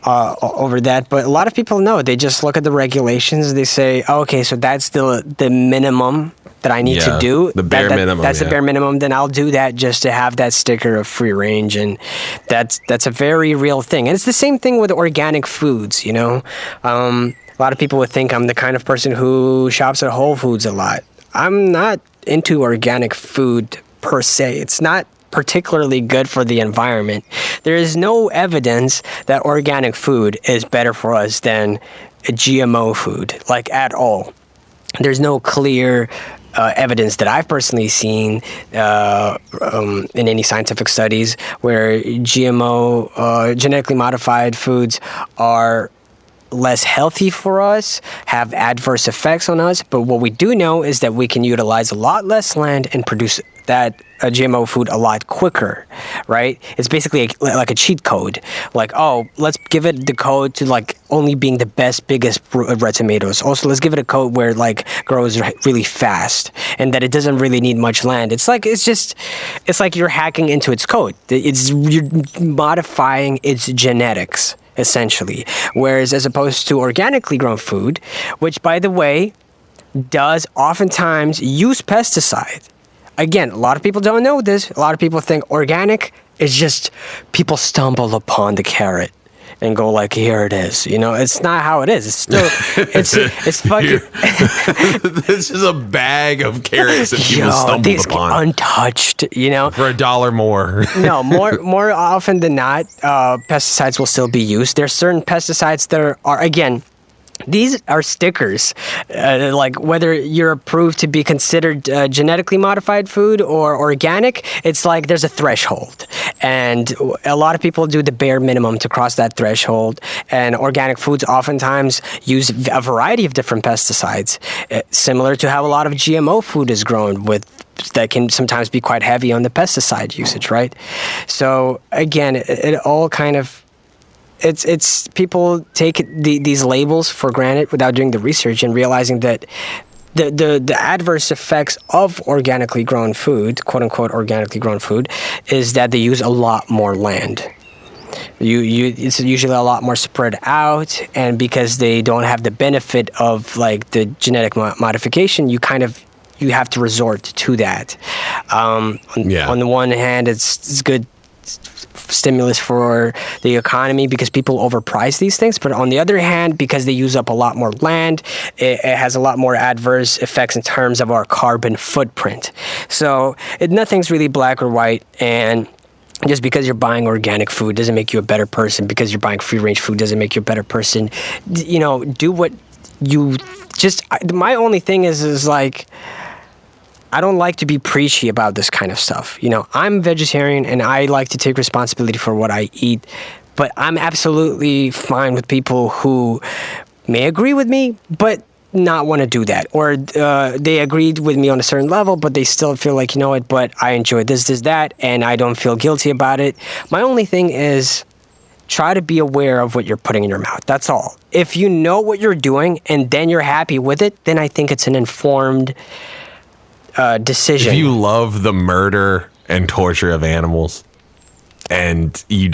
Over that, but a lot of people know. They just look at the regulations. They say, oh, "Okay, so that's the minimum that I need to do. The bare minimum. That's the bare minimum. Then I'll do that just to have that sticker of free range." And that's a very real thing. And it's the same thing with organic foods. You know, a lot of people would think I'm the kind of person who shops at Whole Foods a lot. I'm not into organic food per se. It's not particularly good for the environment. There is no evidence that organic food is better for us than a GMO food, like at all. There's no clear evidence that I've personally seen in any scientific studies where GMO, genetically modified foods are less healthy for us, have adverse effects on us. But what we do know is that we can utilize a lot less land and produce that GMO food a lot quicker, right? It's basically like a cheat code. Like, oh, let's give it the code to like only being the best, biggest red tomatoes. Also, let's give it a code where it like grows really fast and that it doesn't really need much land. It's like you're hacking into its code. You're modifying its genetics, essentially. Whereas as opposed to organically grown food, which by the way, does oftentimes use pesticides. Again, a lot of people don't know this. A lot of people think organic is just people stumble upon the carrot and go like, here it is. You know, it's not how it is. It's still, it's fucking. This is a bag of carrots that people stumbled upon. Untouched, you know. For $1 more. No, more often than not, pesticides will still be used. There's certain pesticides that are, again, these are stickers, like whether you're approved to be considered genetically modified food or organic, it's like there's a threshold. And a lot of people do the bare minimum to cross that threshold. And organic foods oftentimes use a variety of different pesticides, similar to how a lot of GMO food is grown with. That can sometimes be quite heavy on the pesticide usage, right? So again, it all kind of... It's people take these labels for granted without doing the research and realizing that the adverse effects of organically grown food, quote unquote organically grown food, is that they use a lot more land. It's usually a lot more spread out, and because they don't have the benefit of like the genetic modification, you have to resort to that. On the one hand, it's good stimulus for the economy because people overprice these things, but on the other hand, because they use up a lot more land, it has a lot more adverse effects in terms of our carbon footprint. So nothing's really black or white, and just because you're buying organic food doesn't make you a better person. Because you're buying free range food doesn't make you a better person. You know, do what you just. My only thing is like, I don't like to be preachy about this kind of stuff. You know, I'm vegetarian and I like to take responsibility for what I eat, but I'm absolutely fine with people who may agree with me, but not want to do that. Or they agreed with me on a certain level, but they still feel like, you know what, but I enjoy this, that, and I don't feel guilty about it. My only thing is try to be aware of what you're putting in your mouth. That's all. If you know what you're doing and then you're happy with it, then I think it's an informed decision. If you love the murder and torture of animals, and you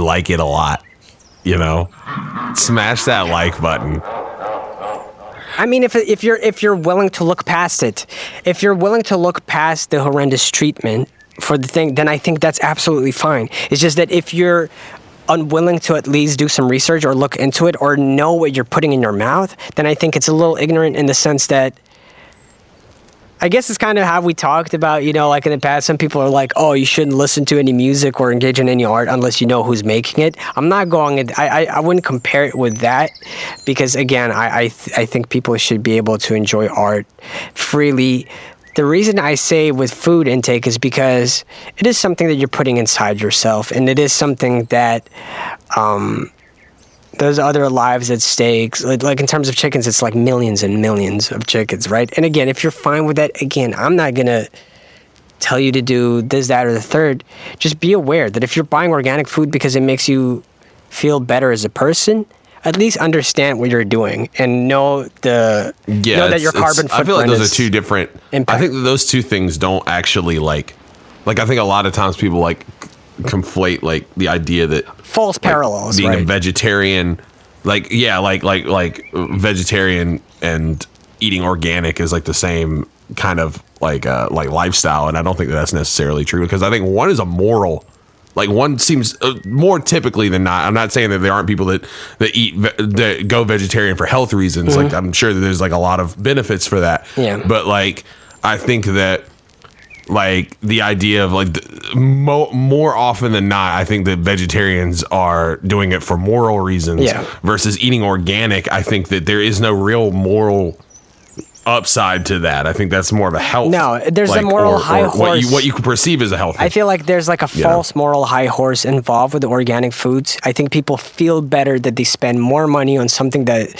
like it a lot, smash that like button. I mean, if you're willing to look past it, if you're willing to look past the horrendous treatment for the thing, then I think that's absolutely fine. It's just that if you're unwilling to at least do some research or look into it or know what you're putting in your mouth, then I think it's a little ignorant in the sense that, I guess it's kind of how we talked about, like in the past, some people are like, oh, you shouldn't listen to any music or engage in any art unless you know who's making it. I'm not going, I wouldn't compare it with that because, again, I think people should be able to enjoy art freely. The reason I say with food intake is because it is something that you're putting inside yourself, and it is something that there's other lives at stake. Like in terms of chickens, it's like millions and millions of chickens, right? And again, if you're fine with that, again, I'm not going to tell you to do this, that, or the third. Just be aware that if you're buying organic food because it makes you feel better as a person, at least understand what you're doing and know that your carbon footprint I feel like those are two different. Impact. I think that those two things don't actually like I think a lot of times people conflate the idea that false parallels, being right? a vegetarian, vegetarian and eating organic is the same kind of lifestyle, and I don't think that's necessarily true because I think one is a moral. One seems more typically than not. I'm not saying that there aren't people that go vegetarian for health reasons. Mm-hmm. I'm sure that there's a lot of benefits for that. Yeah. But I think that the idea of more often than not, I think that vegetarians are doing it for moral reasons versus eating organic. I think that there is no real moral upside to that. I think that's more of a health. No, there's a moral high horse. What you could perceive as a health. I feel like there's a false moral high horse involved with the organic foods. I think people feel better that they spend more money on something that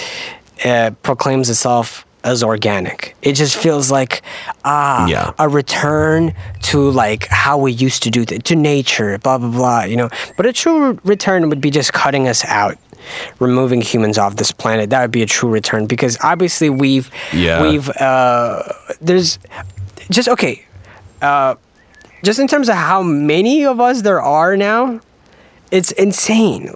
proclaims itself as organic. It just feels like a return to how we used to do to nature, blah blah blah. But a true return would be just cutting us out, removing humans off this planet. That would be a true return because obviously there's just just in terms of how many of us there are now, it's insane.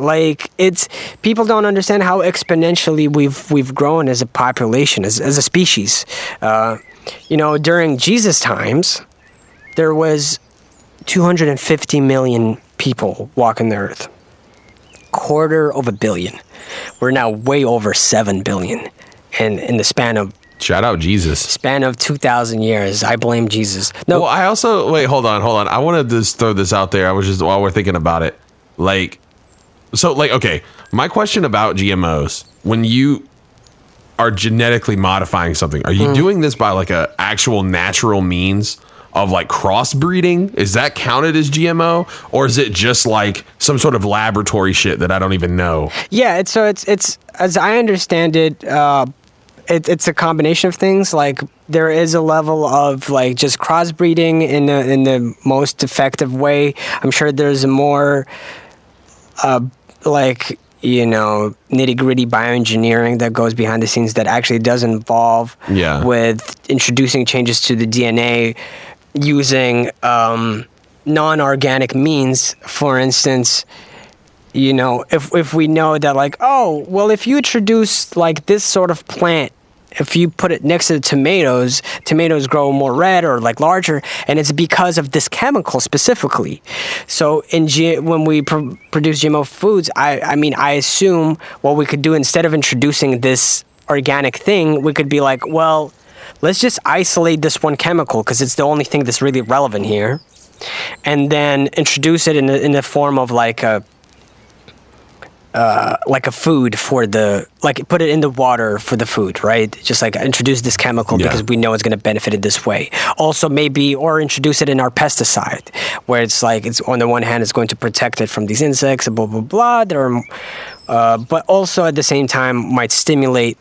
People don't understand how exponentially we've grown as a population, as a species. During Jesus' times, there was 250 million people walking the earth. 250 million. We're now way over 7 billion, and in the span of shout out Jesus. Span of 2,000 years. I blame Jesus. No. Well, I also wait. Hold on. I want to just throw this out there. I was just while we're thinking about it. Okay. My question about GMOs: when you are genetically modifying something, are you doing this by a actual natural means of crossbreeding? Is that counted as GMO, or is it just some sort of laboratory shit that I don't even know? Yeah. It's as I understand it. It's a combination of things. There is a level of just crossbreeding in the most effective way. I'm sure there's a more nitty gritty bioengineering that goes behind the scenes that actually does involve with introducing changes to the DNA using non-organic means. For instance, if we know that if you introduce this sort of plant, if you put it next to tomatoes grow more red or larger, and it's because of this chemical specifically. So when we produce GMO foods, I assume what we could do instead of introducing this organic thing, we could be let's just isolate this one chemical because it's the only thing that's really relevant here, and then introduce it in the form of a food for put it in the water for the food, right? Just introduce this chemical because we know it's going to benefit it this way. Also or introduce it in our pesticide, where it's on the one hand it's going to protect it from these insects, blah blah blah. But also at the same time might stimulate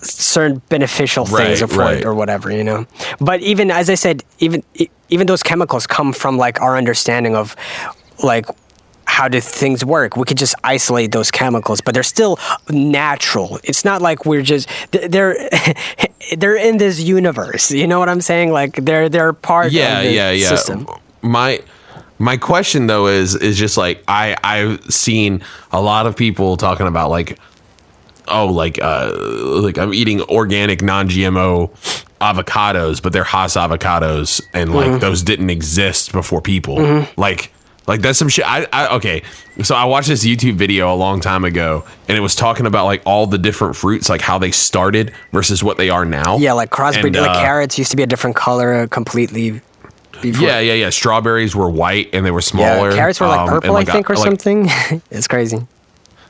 certain beneficial things or whatever, But even as I said, even those chemicals come from our understanding of how do things work. We could just isolate those chemicals, but they're still natural. It's not we're just they're they're in this universe. You know what I'm saying? Like they're part of the system. My question though is just like I've seen a lot of people talking about like I'm eating organic non-GMO avocados, but they're Haas avocados, and like those didn't exist before people. Like that's some shit. Okay, so I watched this YouTube video a long time ago, and it was talking about like all the different fruits, like how they started versus what they are now. Yeah, like crossbreed. Like carrots used to be a different color completely. Before. Yeah. Strawberries were white and they were smaller. Yeah, carrots were like purple, like, I think, or something. It's crazy.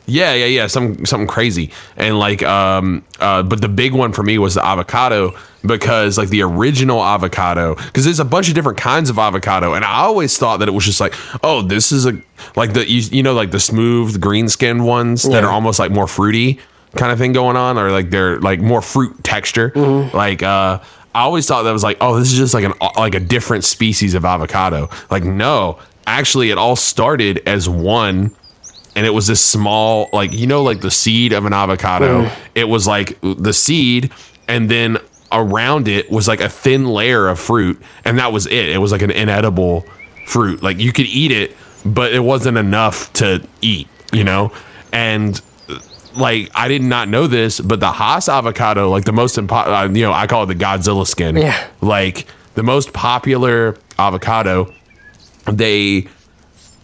Yeah. Something crazy. And like, but the big one for me was the avocado, because like the original avocado, because there's a bunch of different kinds of avocado, and I always thought that it was just like, oh, this is like like the smooth green skinned ones that are almost like more fruity kind of thing going on, or like they're like more fruit texture. Like, I always thought that was like, oh, this is just like a different species of avocado. Like, no, actually it all started as one. And it was this small, like, like the seed of an avocado. It was like the seed, and then around it was like a thin layer of fruit, and that was it. It was like an inedible fruit. Like you could eat it, but it wasn't enough to eat, And like I did not know this, but the Haas avocado, like the most I call it the Godzilla skin. Yeah. Like the most popular avocado, they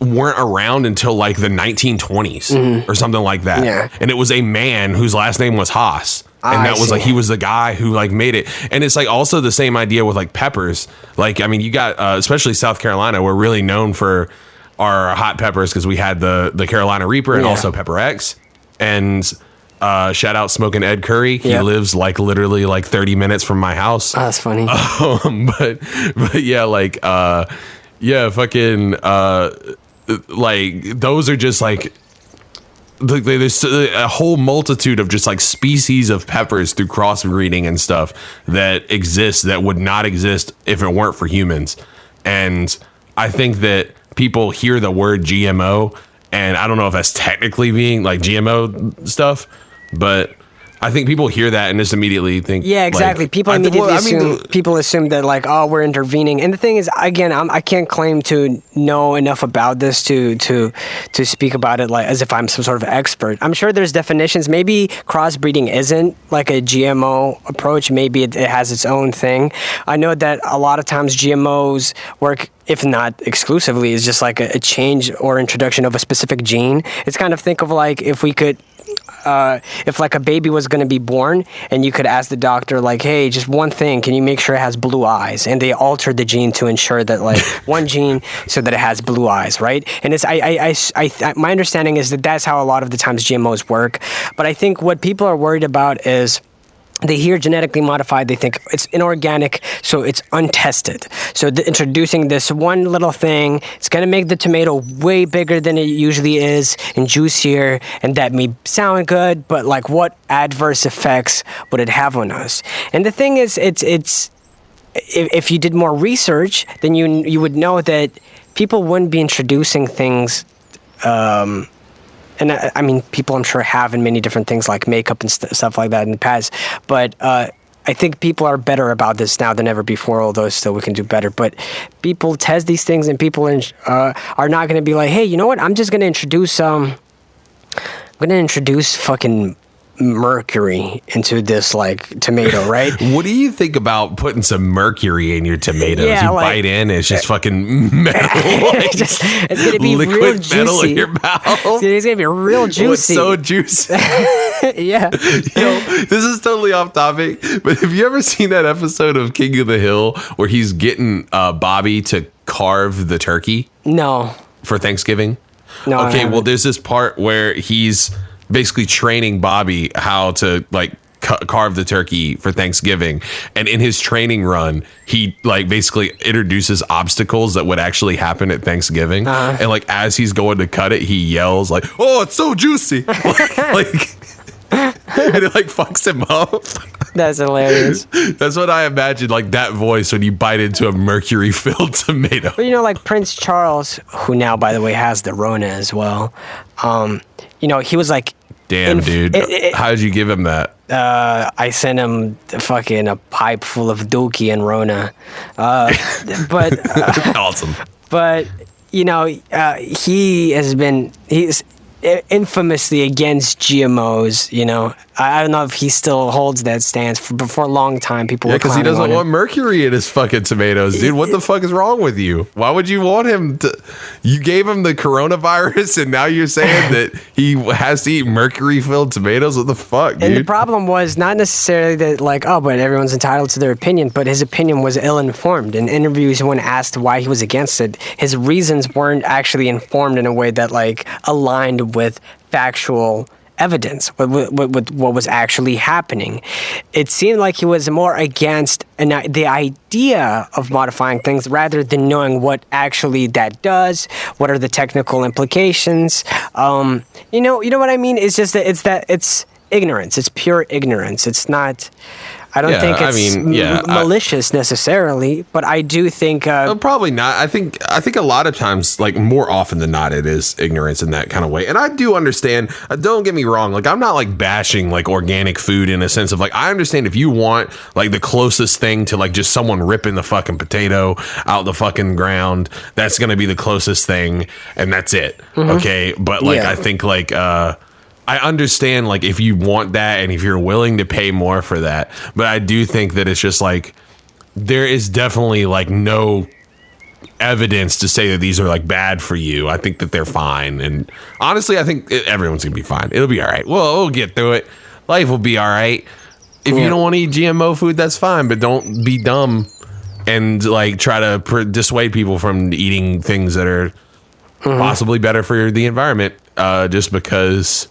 weren't around until like the 1920s or something like that. Yeah. And it was a man whose last name was Haas. And that was like, he was the guy who like made it. And it's like also the same idea with like peppers. Like, I mean, you got, especially South Carolina, we're really known for our hot peppers because we had the Carolina Reaper and also Pepper X. And shout out Smoking Ed Curry. He lives like literally like 30 minutes from my house. Oh, that's funny. But yeah, like, fucking, like those are just like there's a whole multitude of just like species of peppers through crossbreeding and stuff that exist that would not exist if it weren't for humans. And I think that people hear the word GMO, and I don't know if that's technically being like GMO stuff, but I think people hear that and just immediately think, yeah, exactly. Like, people immediately people assume that like, oh, we're intervening. And the thing is, again, I can't claim to know enough about this to speak about it like as if I'm some sort of expert. I'm sure there's definitions. Maybe crossbreeding isn't like a GMO approach. Maybe it has its own thing. I know that a lot of times GMOs work, if not exclusively, is just like a change or introduction of a specific gene. It's kind of think of like if we could. If like a baby was going to be born and you could ask the doctor like, hey, just one thing, can you make sure it has blue eyes? And they altered the gene to ensure that like one gene so that it has blue eyes, right? And it's my understanding is that that's how a lot of the times GMOs work. But I think what people are worried about is they hear genetically modified, they think it's inorganic, so it's untested. So introducing this one little thing, it's going to make the tomato way bigger than it usually is and juicier, and that may sound good, but like what adverse effects would it have on us? And the thing is, it's if you did more research, then you would know that people wouldn't be introducing things and I mean, people I'm sure have in many different things like makeup and stuff like that in the past. But I think people are better about this now than ever before, although still we can do better. But people test these things, and people are not going to be like, hey, you know what? I'm just going to introduce fucking mercury into this like tomato, right? What do you think about putting some mercury in your tomatoes? Yeah, you bite in, it's just fucking metal. Like, it's gonna be liquid real juicy. metal in your mouth. It's gonna be real juicy. Oh, it's so juicy. Yeah. Yo, this is totally off topic, but have you ever seen that episode of King of the Hill where he's getting Bobby to carve the turkey? No. For Thanksgiving? No. Okay, well, there's this part where he's basically training Bobby how to like carve the turkey for Thanksgiving, and in his training run he like basically introduces obstacles that would actually happen at Thanksgiving, and like as he's going to cut it he yells like, oh, it's so juicy. like and it like fucks him up. That's hilarious. That's what I imagine, like that voice when you bite into a mercury filled tomato. But like Prince Charles, who now by the way has the Rona as well, he was like Damn, dude. How did you give him that? I sent him fucking a pipe full of Dookie and Rona. But Awesome. But he's infamously against GMOs. I don't know if he still holds that stance. For a long time, people were because he doesn't want mercury in his fucking tomatoes, dude. What the fuck is wrong with you? Why would you want him to? You gave him the coronavirus, and now you're saying that he has to eat mercury-filled tomatoes? What the fuck, dude? And the problem was not necessarily that, but everyone's entitled to their opinion, but his opinion was ill-informed. In interviews, when asked why he was against it, his reasons weren't actually informed in a way that, aligned with factual evidence, with what was actually happening. It seemed like he was more against the idea of modifying things rather than knowing what actually that does, what are the technical implications. You know what I mean? It's just that it's ignorance. It's pure ignorance. It's not... I don't think it's malicious necessarily, but I do think probably not. I think a lot of times, more often than not, it is ignorance in that kind of way. And I do understand. Don't get me wrong. I'm not bashing organic food in a sense of I understand if you want the closest thing to just someone ripping the fucking potato out the fucking ground, that's gonna be the closest thing, and that's it. Mm-hmm. Okay, but I think I understand if you want that and if you're willing to pay more for that, but I do think that it's just there is definitely no evidence to say that these are bad for you. I think that they're fine, and honestly, I think everyone's gonna be fine. It'll be all right. We'll get through it. Life will be all right. If you don't want to eat GMO food, that's fine, but don't be dumb and try to dissuade people from eating things that are possibly better for the environment just because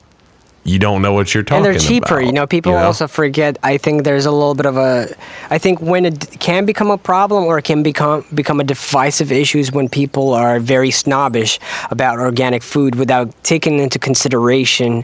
you don't know what you're talking about. And they're cheaper. People also forget. I think there's a little bit of I think when it can become a problem or it can become a divisive issue is when people are very snobbish about organic food without taking into consideration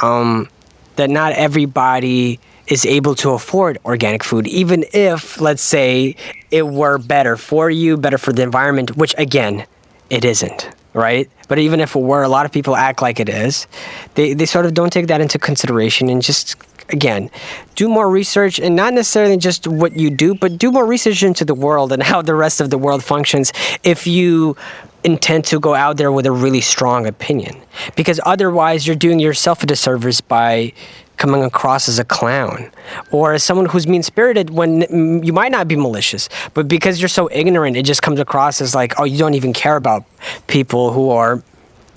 that not everybody is able to afford organic food, even if, let's say, it were better for you, better for the environment, which, again, it isn't. Right? But even if it were, a lot of people act like it is. They sort of don't take that into consideration and just, again, do more research, and not necessarily just what you do, but do more research into the world and how the rest of the world functions if you intend to go out there with a really strong opinion. Because otherwise you're doing yourself a disservice by coming across as a clown or as someone who's mean-spirited when you might not be malicious, but because you're so ignorant, it just comes across as you don't even care about people who are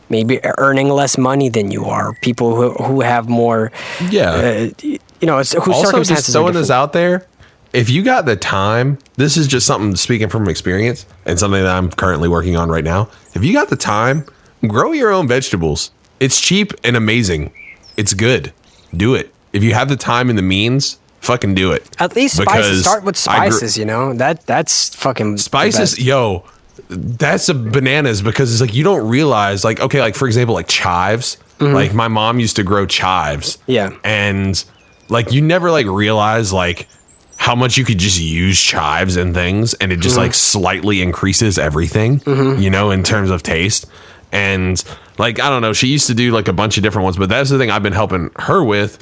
maybe earning less money than you are, people who have more, whose also, circumstances just throwing are this out there, if you got the time, this is just something speaking from experience and something that I'm currently working on right now. If you got the time, grow your own vegetables. It's cheap and amazing. It's good. Do it. If you have the time and the means, fucking do it. At least spices. Start with spices, that's fucking spices. Yo, that's a bananas because it's you don't realize for example, chives. Mm-hmm. My mom used to grow chives. Yeah. And you never realize how much you could just use chives and things, and it just slightly increases everything, in terms of taste. And I don't know, she used to do a bunch of different ones, but that's the thing I've been helping her with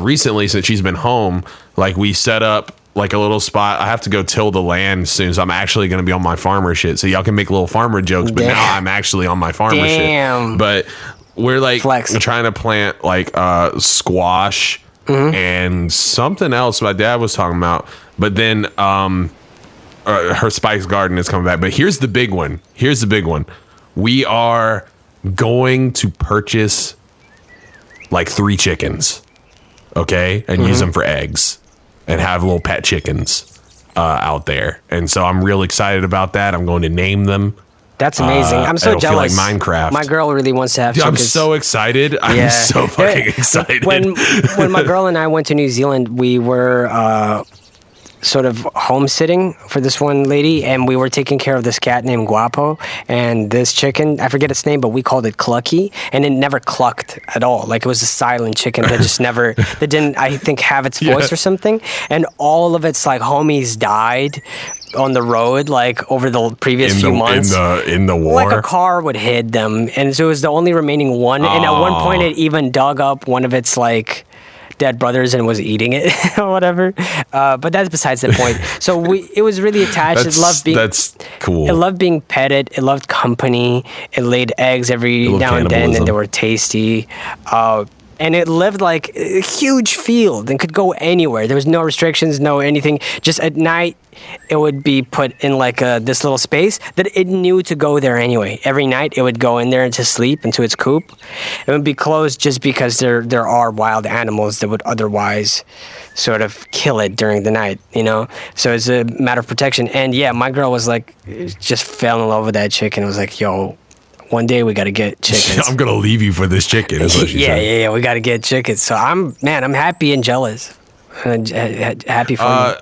recently since she's been home. We set up a little spot. I have to go till the land soon, so I'm actually going to be on my farmer shit. So y'all can make little farmer jokes, but now I'm actually on my farmer shit. But we're trying to plant squash and something else my dad was talking about. But then her spice garden is coming back. But here's the big one. We are going to purchase 3 chickens, okay, and use them for eggs and have little pet chickens out there. And so I'm real excited about that. I'm going to name them. That's amazing. I'm so jealous. Feel like Minecraft. My girl really wants to have chickens. I'm so excited. I'm so fucking excited. When my girl and I went to New Zealand, we were sort of home-sitting for this one lady, and we were taking care of this cat named Guapo, and this chicken, I forget its name, but we called it Clucky, and it never clucked at all. Like, it was a silent chicken that just never, that didn't, I think, have its voice or something, and all of its, like, homies died on the road, like, over the previous few months. In the war? Like a car would hit them, and so it was the only remaining one, and at one point it even dug up one of its, like, dead brothers and was eating it or whatever. But that's besides the point. So it was really attached. That's cool. It loved being petted. It loved company. It laid eggs every now and then, and they were tasty. And it lived like a huge field and could go anywhere. There was no restrictions, no anything. Just at night, it would be put in like this little space that it knew to go there anyway. Every night, it would go in there to sleep into its coop. It would be closed just because there are wild animals that would otherwise sort of kill it during the night, you know? So it's a matter of protection. And yeah, my girl was like, just fell in love with that chicken. It was like, yo, one day we got to get chickens. I'm going to leave you for this chicken, is what she said. Yeah, we got to get chickens. So I'm happy and jealous. Happy for you.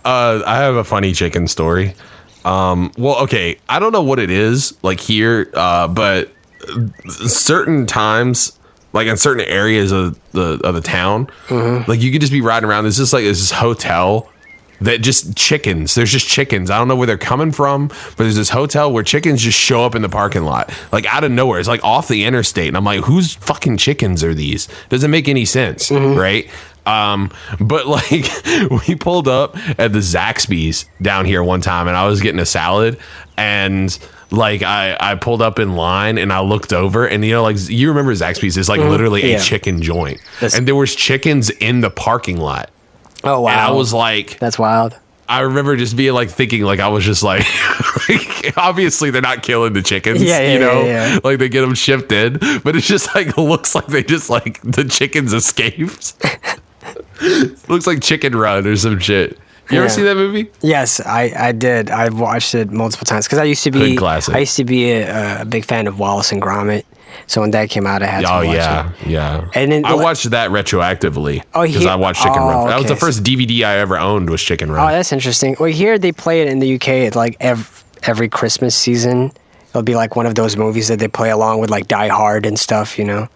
I have a funny chicken story. Well, okay, I don't know what it is like here, but certain times, like in certain areas of the town, like you could just be riding around. There's just like this hotel that just chickens. There's just chickens. I don't know where they're coming from, but there's this hotel where chickens just show up in the parking lot, like out of nowhere. It's like off the interstate, and I'm like, whose fucking chickens are these? Doesn't make any sense, right? But like we pulled up at the Zaxby's down here one time, and I was getting a salad, and like I pulled up in line and I looked over, and you know, like you remember Zaxby's is like literally a chicken joint, and there was chickens in the parking lot. Oh wow! And I was like, that's wild. I remember just being like thinking, like I was just like, obviously they're not killing the chickens, you know, like they get them shipped in, but it's just like looks like they just like the chickens escaped. Looks like Chicken Run or some shit. You ever see that movie? Yes, I did. I've watched it multiple times because I used to be a big fan of Wallace and Gromit. So when that came out, I had to watch it. Yeah. And then I watched that retroactively because I watched Chicken Run. That was the first DVD I ever owned was Chicken Run. Oh, that's interesting. Well, here they play it in the UK at like every Christmas season. It'll be like one of those movies that they play along with like Die Hard and stuff, you know?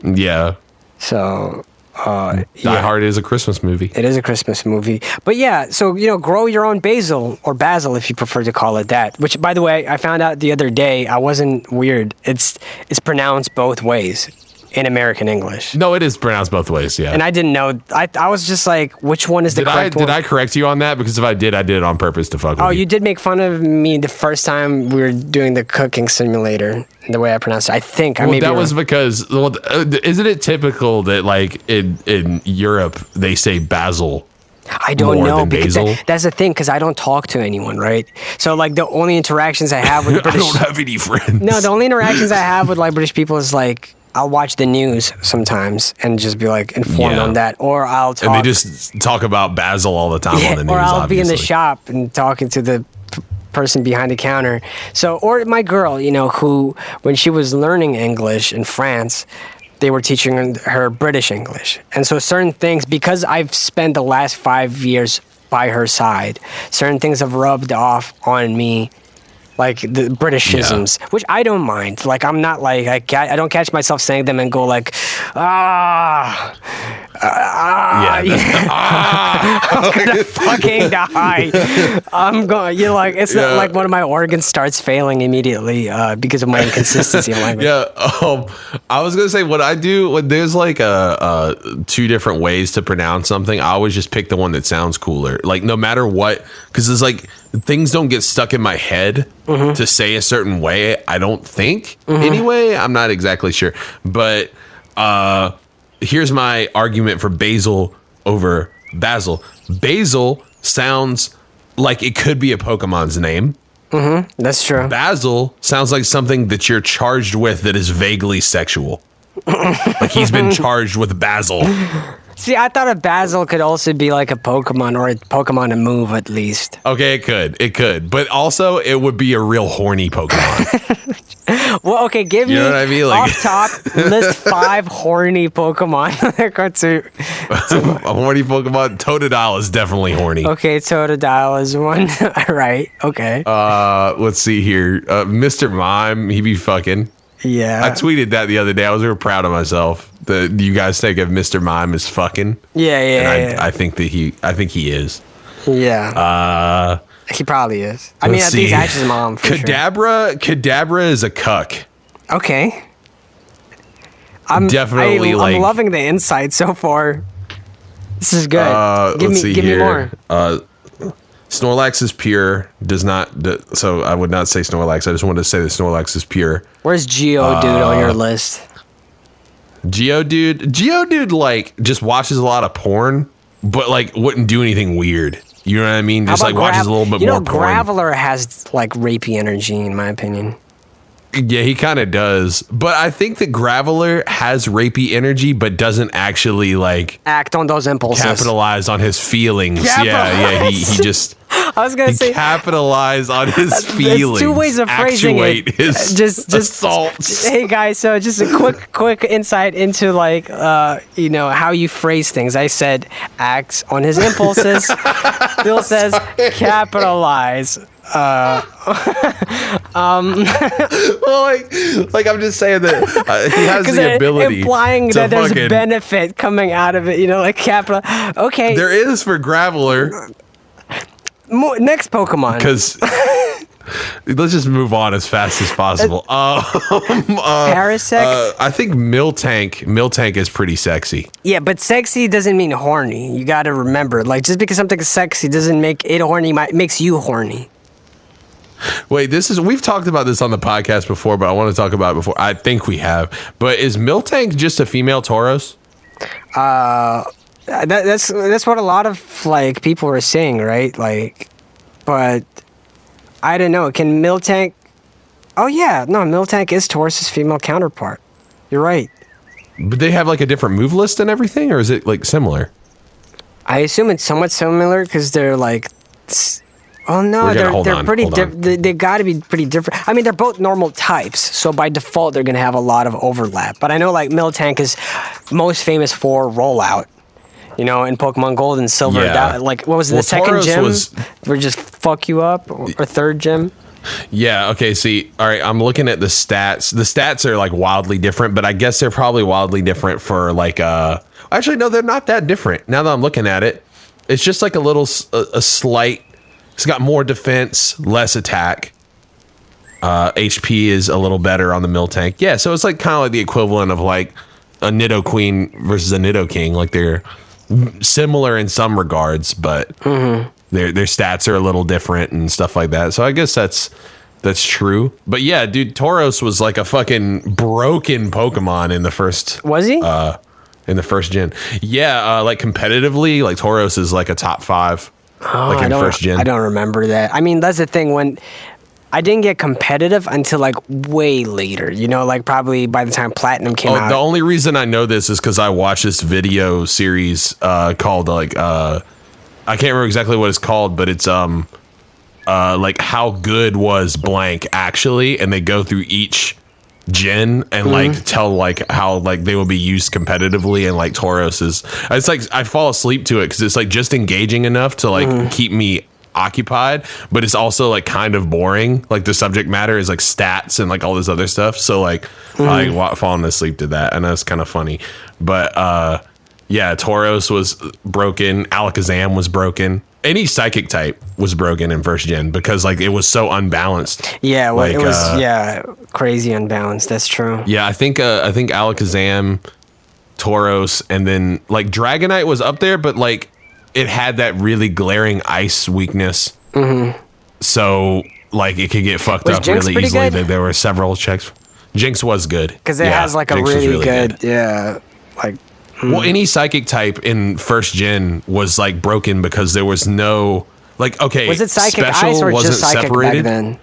Yeah. So... Die Hard is a Christmas movie. It is a Christmas movie. But yeah, so, you know, grow your own basil, or basil if you prefer to call it that. Which, by the way, I found out the other day, I wasn't weird. It's pronounced both ways in American English. No, it is pronounced both ways, yeah. And I didn't know. I was just like, which one is the correct one? Did I correct you on that? Because if I did it on purpose to fuck with you. Oh, you did make fun of me the first time we were doing the cooking simulator, the way I pronounced it. I think. Well, that was because, isn't it typical that like in Europe they say basil? I don't know, because that's the thing, because I don't talk to anyone, right? So like the only interactions I have with British... I don't have any friends. No, the only interactions I have with like British people is like, I'll watch the news sometimes and just be like informed on that, or I'll talk. And they just talk about basil all the time on the news. Or I'll be in the shop and talking to the person behind the counter. So, or my girl, you know, who when she was learning English in France, they were teaching her British English, and so certain things, because I've spent the last 5 years by her side, certain things have rubbed off on me. Like the Britishisms, which I don't mind. Like I'm not like I don't catch myself saying them and go like, I'm gonna fucking die. I'm going. You're like it's not like one of my organs starts failing immediately because of my inconsistency in language. Yeah. I was gonna say what I do when there's like two different ways to pronounce something. I always just pick the one that sounds cooler. Like no matter what, because it's like things don't get stuck in my head to say a certain way. I don't think anyway. I'm not exactly sure, but here's my argument for basil over basil. Basil sounds like it could be a Pokemon's name. That's true. Basil sounds like something that you're charged with that is vaguely sexual. Like he's been charged with basil. See, I thought a Basil could also be like a Pokemon or a Pokemon to move at least. Okay, it could, but also it would be a real horny Pokemon. Well, okay, give me know what I mean? Like- off top list 5 horny Pokemon. A horny Pokemon. Totodile is definitely horny. Okay, Totodile is one. All right, okay. Let's see here. Mr. Mime, he be fucking. Yeah. I tweeted that the other day. I was real proud of myself. That you guys think of Mr. Mime as fucking. Yeah. I think he is. Yeah. He probably is. I mean, Let's I think see. that's his mom for Kadabra is a cuck. sure. Okay. Definitely, I'm like- loving the insight so far. This is good. Give me more. Snorlax is pure. So I would not say Snorlax. I just wanted to say that Snorlax is pure. Where's Geodude on your list? Geodude like just watches a lot of porn, but like wouldn't do anything weird. You know what I mean? Just How like about watches a little bit more porn. Graveler has like rapey energy, in my opinion. Yeah, he kind of does. But I think that Graveler has rapey energy, but doesn't actually like Act on those impulses. capitalize on his feelings. Yeah. He just I was gonna say capitalize on his feelings. There's 2 ways of phrasing actuate it. His just assaults. Hey guys, so just a quick insight into like how you phrase things. I said acts on his impulses. Bill says capitalize. Well, like I'm just saying that he has the ability, implying to that there's fucking- benefit coming out of it. Like capital. Okay. There is for Graveler, Next Pokemon. because let's just move on as fast as possible. Parasect. I think Miltank is pretty sexy. Yeah, but sexy doesn't mean horny. You got to remember, like, just because something is sexy doesn't make it horny. Makes you horny. Wait, we've talked about this on the podcast before, but I want to talk about it before. I think we have. But is Miltank just a female Tauros? That's what a lot of like people are saying, right? Like, but I don't know. Can Miltank? Oh yeah, no, Miltank is Taurus's female counterpart. You're right. But they have like a different move list and everything, or is it like similar? I assume it's somewhat similar because they're like. Oh no, they're pretty different. They got to be pretty different. I mean, they're both normal types, so by default they're gonna have a lot of overlap. But I know like Miltank is most famous for rollout. You know, in Pokemon Gold and Silver, Yeah. like what was it, Well, the second Tauros gym? was- Where just fuck you up, or third gym? Yeah, okay, see, all right, I'm looking at the stats. The stats are like wildly different, but I guess they're probably wildly different for like actually no, they're not that different. Now that I'm looking at it, it's just like a slight. It's got more defense, less attack. HP is a little better on the Miltank. Yeah, so it's like kind of like the equivalent of like a Nidoqueen versus a Nidoking. Like they're similar in some regards, but their stats are a little different and stuff like that. So I guess that's true. But yeah, dude, Tauros was like a fucking broken Pokemon in the first. Was he? In the first gen. Yeah, like competitively, like Tauros is like a top 5. Like in first gen. I don't remember that. I mean, that's the thing. When I didn't get competitive until like way later. You know, like probably by the time Platinum came out. The only reason I know this is because I watched this video series called like I can't remember exactly what it's called, but it's like how good was blank actually, and they go through each gen and like tell like how like they will be used competitively, and like Tauros is, it's like I fall asleep to it because it's like just engaging enough to like keep me occupied, but it's also like kind of boring. Like the subject matter is like stats and like all this other stuff, so like I falling asleep to that, and that's kind of funny. But yeah, Tauros was broken, Alakazam was broken, any psychic type was broken in first gen because like it was so unbalanced. Yeah, well, like, it was crazy unbalanced. That's true. Yeah, I think Alakazam, Tauros, and then like Dragonite was up there, but like it had that really glaring ice weakness. So like it could get fucked Was up Jinx really pretty easily. good? There were several checks. Jinx was good Because it has like a Jinx was really good, like. Well, any psychic type in first gen was like broken because there was no like, okay, Was it Psychic special Ice or wasn't just Psychic separated. back then?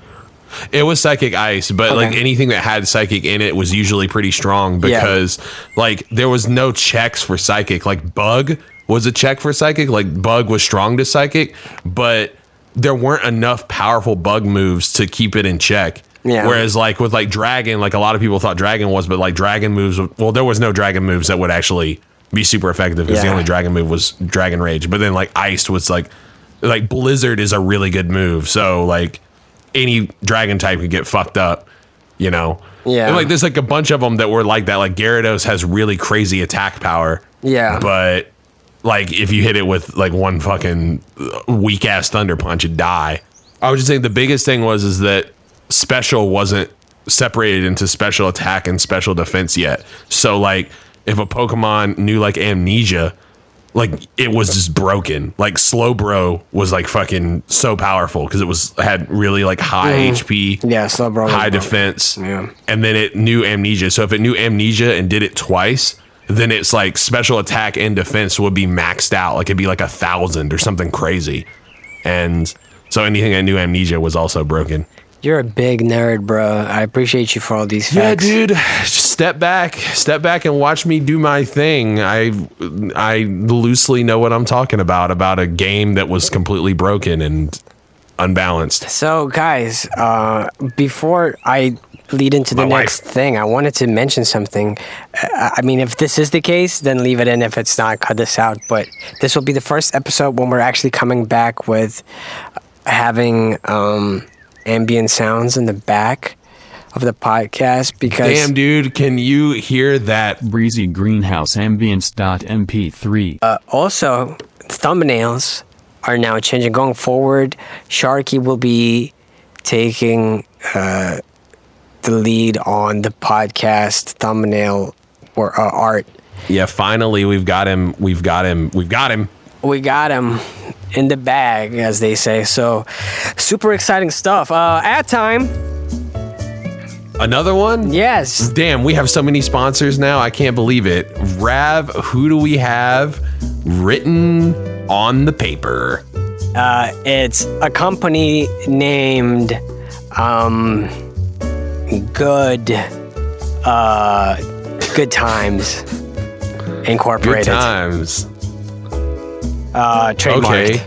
It was psychic ice, but like anything that had psychic in it was usually pretty strong because like there was no checks for psychic. Like bug was a check for psychic. Like bug was strong to psychic, but there weren't enough powerful bug moves to keep it in check. Yeah. Whereas like with like dragon, like a lot of people thought dragon was, but like dragon moves, well, there was no dragon moves that would actually be super effective because the only dragon move was dragon rage. But then like ice was like blizzard is a really good move. So like any dragon type could get fucked up, you know? Yeah. And like there's like a bunch of them that were like that. Like Gyarados has really crazy attack power. Yeah. But like if you hit it with like one fucking weak ass thunder punch, it'd die. I was just saying the biggest thing is that special wasn't separated into special attack and special defense yet. So like if a Pokemon knew like amnesia, like it was just broken. Like Slowbro was like fucking so powerful because it had really like high HP, Slowbro, high defense, and then it knew amnesia. So if it knew amnesia and did it twice, then it's like special attack and defense would be maxed out. Like it'd be like 1,000 or something crazy. And so anything that knew amnesia was also broken. You're a big nerd, bro. I appreciate you for all these facts. Yeah, dude. Step back and watch me do my thing. I loosely know what I'm talking about a game that was completely broken and unbalanced. So, guys, before I lead into the next thing, I wanted to mention something. I mean, if this is the case, then leave it in. If it's not, cut this out. But this will be the first episode when we're actually coming back with having ambient sounds in the back of the podcast because damn dude, can you hear that breezy greenhouse ambience.mp3? Also thumbnails are now changing going forward. Sharky will be taking the lead on the podcast thumbnail or art. Yeah, finally we've got him in the bag, as they say. So super exciting stuff. Ad time. Another one? Yes. Damn, we have so many sponsors now. I can't believe it. Rav, who do we have written on the paper? It's a company named Good Times Incorporated. Good Times. Trademarked. Okay.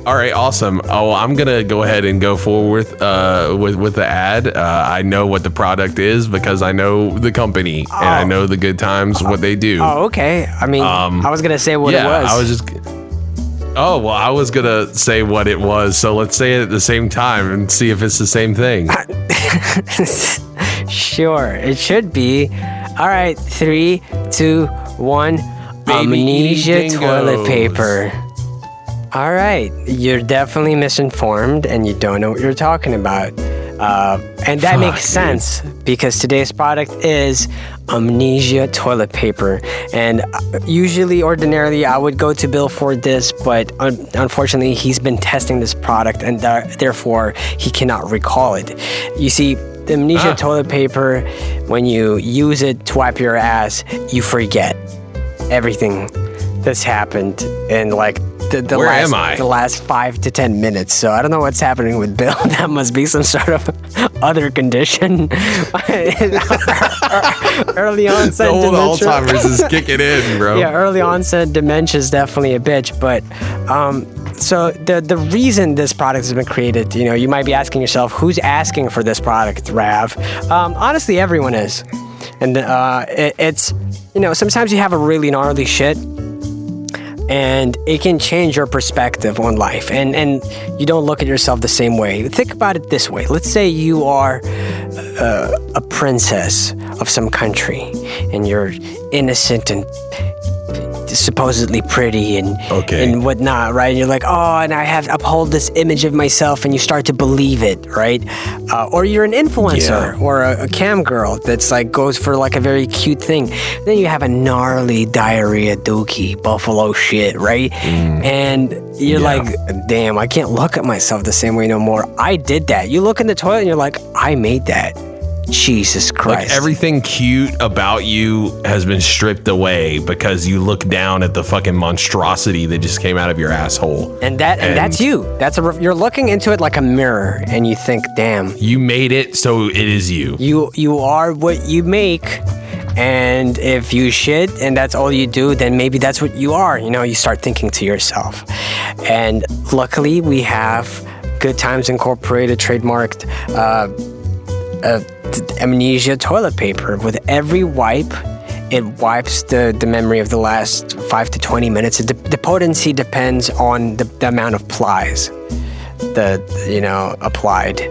All right, awesome. Oh, I'm gonna go ahead and go forward with the ad. I know what the product is because I know the company and I know the Good Times what they do. Oh, okay. I mean, I was gonna say what it was. I was gonna say what it was. So let's say it at the same time and see if it's the same thing. Sure, it should be. All right, 3, 2, 1. Amnesia toilet paper. All right, you're definitely misinformed and you don't know what you're talking about. And that makes sense because today's product is Amnesia toilet paper. And ordinarily, I would go to Bill for this, but unfortunately, he's been testing this product and therefore he cannot recall it. You see, the Amnesia toilet paper, when you use it to wipe your ass, you forget everything that's happened in like the last 5 to 10 minutes. So I don't know what's happening with Bill. That must be some sort of other condition. Early onset dementia. The Alzheimer's is kicking in, bro. Yeah, early onset dementia is definitely a bitch. But so the reason this product has been created, you might be asking yourself, who's asking for this product, Rav? Honestly, everyone is. And it's, sometimes you have a really gnarly shit and it can change your perspective on life and you don't look at yourself the same way. Think about it this way. Let's say you are a princess of some country and you're innocent and supposedly pretty and whatnot, right? You're like, oh, and I have uphold this image of myself, and you start to believe it, right? Or you're an influencer or a cam girl that's like goes for like a very cute thing. Then you have a gnarly diarrhea dookie buffalo shit, right? And you're like, damn, I can't look at myself the same way no more. I did that. You look in the toilet and you're like, I made that. Jesus Like Christ. everything cute about you has been stripped away because you look down at the fucking monstrosity that just came out of your asshole. and that's you. You're looking into it like a mirror, and you think, damn, You made it, so it is you. you are what you make. And if you shit and that's all you do, then maybe that's what you are. You know, you start thinking to yourself. And luckily, we have Good Times Incorporated trademarked amnesia toilet paper. With every wipe, it wipes the memory of the last 5 to 20 minutes. The potency depends on the amount of plies that, applied.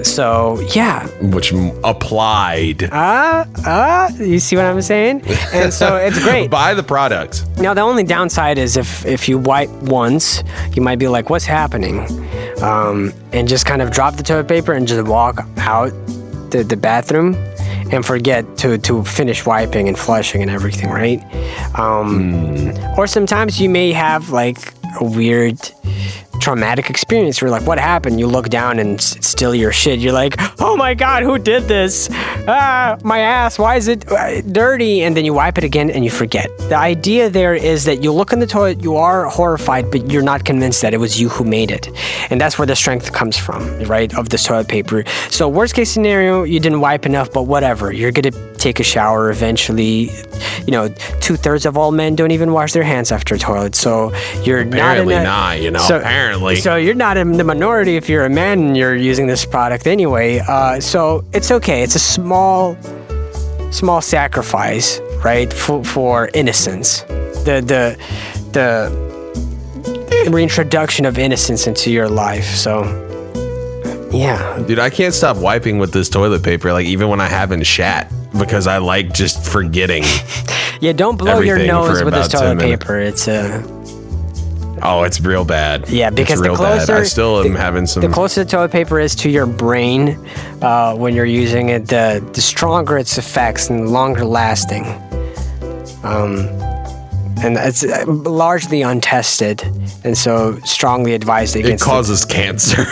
So yeah. Which applied. You see what I'm saying? And so it's great. Buy the products. Now the only downside is if you wipe once, you might be like, what's happening? And just kind of drop the toilet paper and just walk out the bathroom and forget to finish wiping and flushing and everything, right? Or sometimes you may have like a weird traumatic experience where, like, what happened? You look down and it's still your shit. You're like, oh my God, who did this? My ass, why is it dirty? And then you wipe it again and you forget. The idea there is that you look in the toilet, you are horrified, but you're not convinced that it was you who made it. And that's where the strength comes from, right? Of the toilet paper. So worst case scenario, you didn't wipe enough, but whatever. You're going to take a shower eventually. 2/3 of all men don't even wash their hands after a toilet. So you're Apparently apparently. So you're not in the minority if you're a man and you're using this product anyway. So it's okay. It's a small sacrifice, right, for innocence. The reintroduction of innocence into your life. So yeah, dude, I can't stop wiping with this toilet paper. Like even when I haven't shat, because I like just forgetting. Yeah, don't blow your everything nose for with this about 10 toilet minutes. paper. It's Oh, it's real bad. Yeah, because it's real the closer bad. I still am having some. The closer the toilet paper is to your brain when you're using it, the stronger its effects and longer lasting. And it's largely untested, and so strongly advised against it causes cancer.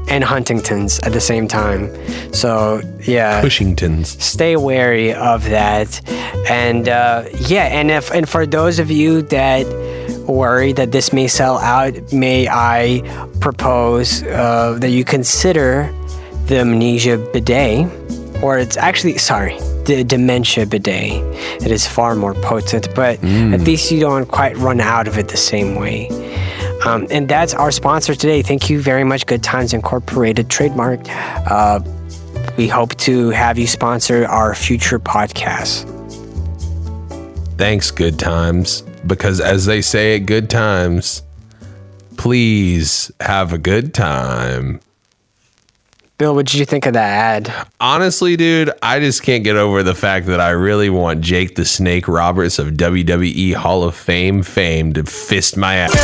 and Huntington's at the same time. So yeah, Cushington's. Stay wary of that. And and for those of you that worry that this may sell out, may I propose that you consider the amnesia bidet, or it's actually, the dementia bidet. It is far more potent, but at least you don't quite run out of it the same way. And that's our sponsor today. Thank you very much, Good Times Incorporated, trademarked. We hope to have you sponsor our future podcasts. Thanks, Good Times. Because as they say at Good Times, please have a good time. Bill, what did you think of that ad? Honestly, dude, I just can't get over the fact that I really want Jake the Snake Roberts of WWE Hall of Fame to fist my ass.